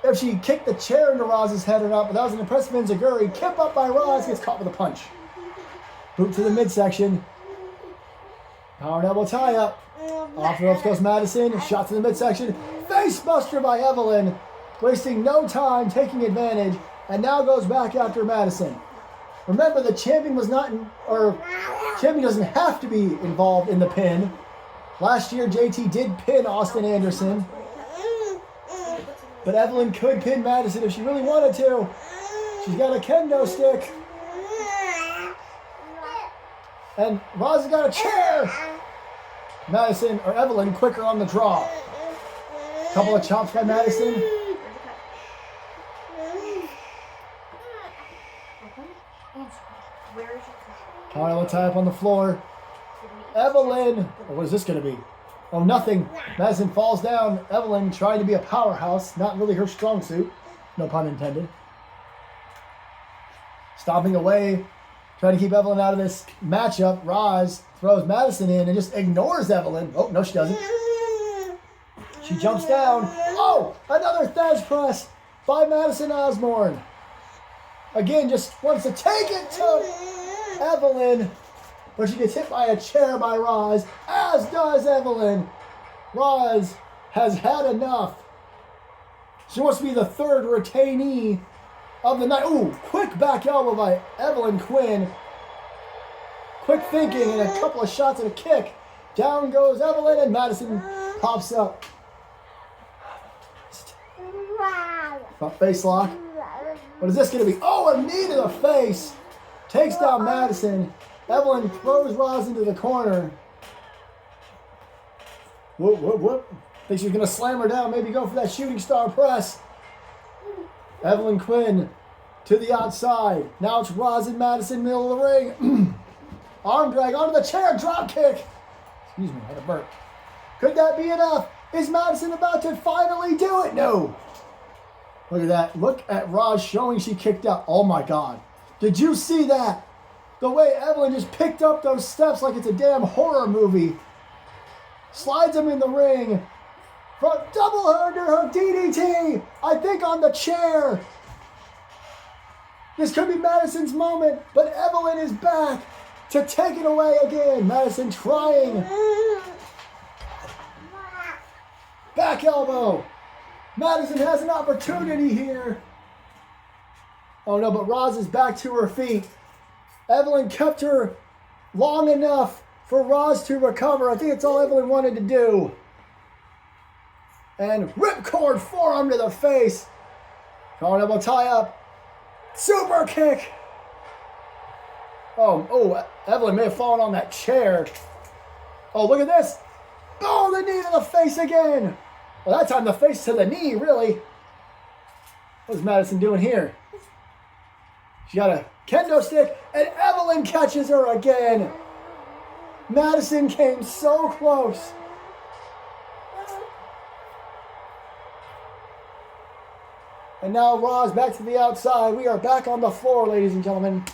[SPEAKER 1] if she kicked the chair into Roz's head or not, but that was an impressive enziguri. Kept up by Roz, gets caught with a punch. Boot to the midsection. Power and elbow tie up. Off the ropes goes Madison. Shot to the midsection. Face buster by Evelyn. Wasting no time, taking advantage, and now goes back after Madison. Remember, the champion was not, champion doesn't have to be involved in the pin. Last year, JT did pin Austin Anderson. But Evelyn could pin Madison if she really wanted to. She's got a kendo stick. And Roz has got a chair. Madison, or Evelyn, quicker on the draw. Couple of chops by Madison. Power will tie up on the floor. Evelyn, what is this going to be? Oh, nothing. Madison falls down. Evelyn trying to be a powerhouse. Not really her strong suit. No pun intended. Stomping away. Trying to keep Evelyn out of this matchup. Roz throws Madison in and just ignores Evelyn. Oh, no, she doesn't. She jumps down. Oh, another Thesz press. by Madison Osborne. Again, just wants to take it to Evelyn, but she gets hit by a chair by Roz, as does Evelyn. Roz has had enough. She wants to be the third retainee of the night. Ooh, quick back elbow by Evelyn Quinn. Quick thinking and a couple of shots and a kick. Down goes Evelyn and Madison pops up. Front face lock. What is this going to be? Oh, a knee to the face. Takes down Madison. Evelyn throws Roz into the corner. Whoop, whoop, whoop. Thinks she's going to slam her down. Maybe go for that shooting star press. Evelyn Quinn to the outside. Now it's Roz and Madison, middle of the ring. Arm drag onto the chair. Drop kick. Excuse me, I had a burp. Could that be enough? Is Madison about to finally do it? No. Look at that. Look at Roz showing she kicked out. Oh my God. Did you see that? The way Evelyn just picked up those steps like it's a damn horror movie. Slides him in the ring. Front double under her DDT. I think on the chair. This could be Madison's moment, but Evelyn is back to take it away again. Madison trying. Back elbow. Madison has an opportunity here. Oh no, but Roz is back to her feet. Evelyn kept her long enough for Roz to recover. I think it's all Evelyn wanted to do. And ripcord forearm to the face. Collar elbow tie up. Super kick. Oh, Evelyn may have fallen on that chair. Oh, look at this. Oh, the knee to the face again. Well, that time the face to the knee, really. What's Madison doing here? She got a kendo stick, and Evelyn catches her again. Madison came so close. And now Roz back to the outside. We are back on the floor, ladies and gentlemen.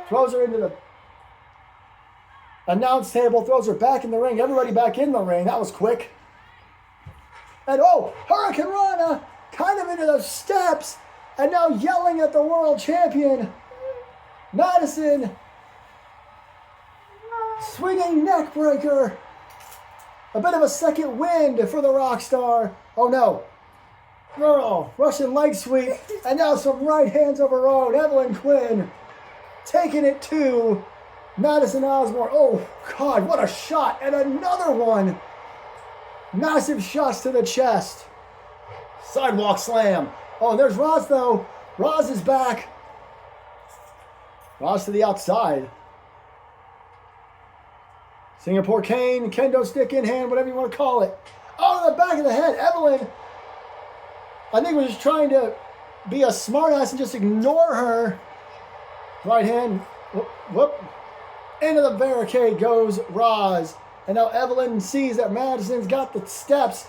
[SPEAKER 1] Throws her into the announce table, throws her back in the ring. Everybody back in the ring. That was quick. And oh, Hurricane Rana kind of into the steps and now yelling at the world champion. Madison. Swinging neck breaker. A bit of a second wind for the rock star. Oh no. Girl, Russian leg sweep. And now some right hands of her own. Evelyn Quinn taking it to Madison Osborne. Oh God, what a shot. And another one. Massive shots to the chest. Sidewalk slam. Oh, and there's Roz though. Roz is back. Roz to the outside. Singapore cane, kendo stick in hand, whatever you want to call it. Oh, to the back of the head. Evelyn, I think, was just trying to be a smartass and just ignore her. Right hand. Whoop, whoop. Into the barricade goes Roz. And now Evelyn sees that Madison's got the steps.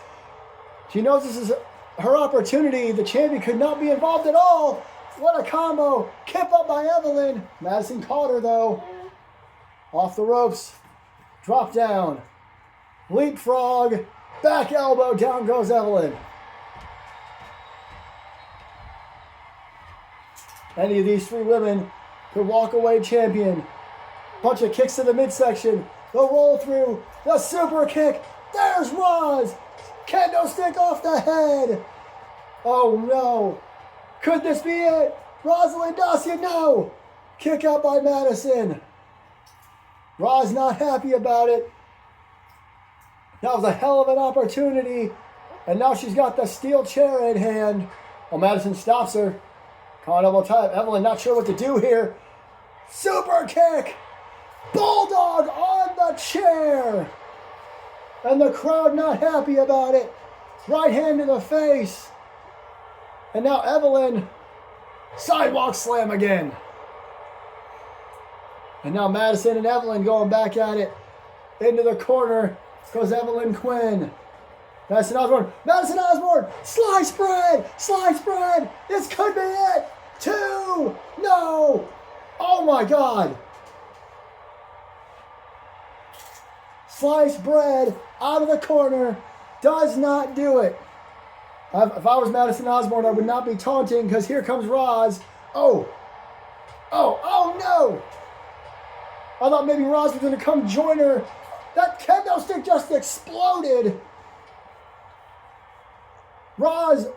[SPEAKER 1] She knows this is her opportunity. The champion could not be involved at all. What a combo. Kip up by Evelyn. Madison caught her though. Off the ropes. Drop down. Leapfrog. Back elbow. Down goes Evelyn. Any of these three women could walk away champion. Bunch of kicks to the midsection. The roll through. The super kick. There's Roz. Kendo stick off the head. Oh no. Could this be it? Rosalind Dacia, no. Kick out by Madison. Roz not happy about it. That was a hell of an opportunity. And now she's got the steel chair in hand. Oh, Madison stops her. Collar elbow tie. Evelyn not sure what to do here. Super kick. Bulldog on the chair. And the crowd not happy about it. Right hand to the face. And now Evelyn. Sidewalk slam again. And now Madison and Evelyn going back at it. Into the corner goes Evelyn Quinn. Madison Osborne. Madison Osborne. Sly spread. Sly spread. This could be it. 2. No. Oh my God. Sliced bread out of the corner. Does not do it. If I was Madison Osborne, I would not be taunting because here comes Roz. Oh no! I thought maybe Roz was going to come join her. That kendo stick just exploded. Roz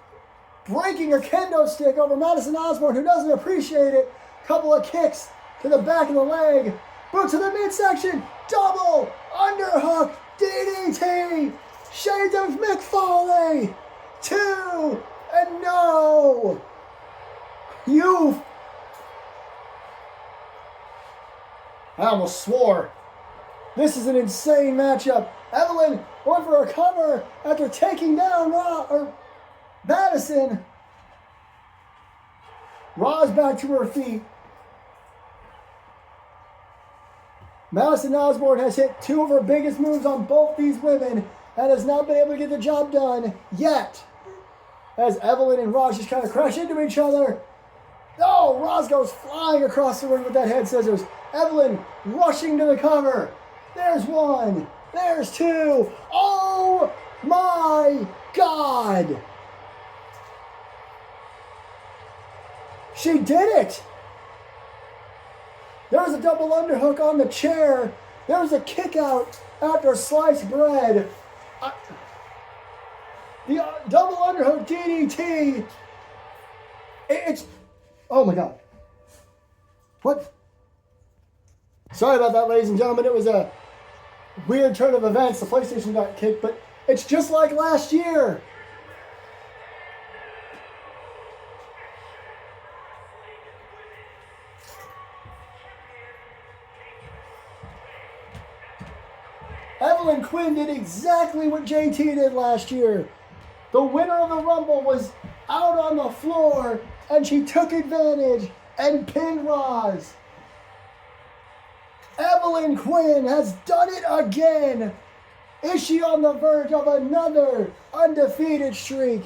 [SPEAKER 1] breaking her kendo stick over Madison Osborne, who doesn't appreciate it. Couple of kicks to the back of the leg. Boot to the midsection. Double underhook DDT. Shades of Mick Foley. 2 and no. I almost swore. This is an insane matchup. Evelyn went for a cover after taking down Madison. Roz back to her feet. Madison Osborne has hit 2 of her biggest moves on both these women and has not been able to get the job done yet. As Evelyn and Roz just kind of crash into each other. Oh, Roz goes flying across the ring with that head scissors. Evelyn rushing to the cover. There's 1. There's 2. Oh my God. She did it. There was a double underhook on the chair. There was a kick out after sliced bread. The double underhook DDT. It's, oh my God. What? Sorry about that, ladies and gentlemen. It was a weird turn of events. The PlayStation got kicked, but it's just like last year. Evelyn Quinn did exactly what JT did last year. The winner of the Rumble was out on the floor, and she took advantage and pinned Roz. Evelyn Quinn has done it again. Is she on the verge of another undefeated streak?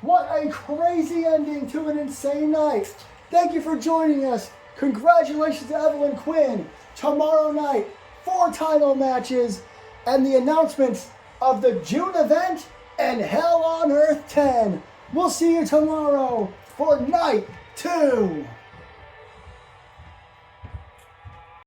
[SPEAKER 1] What a crazy ending to an insane night. Thank you for joining us. Congratulations to Evelyn Quinn. Tomorrow night, 4 title matches and the announcements of the June event and Hell on Earth 10. We'll see you tomorrow for night 2.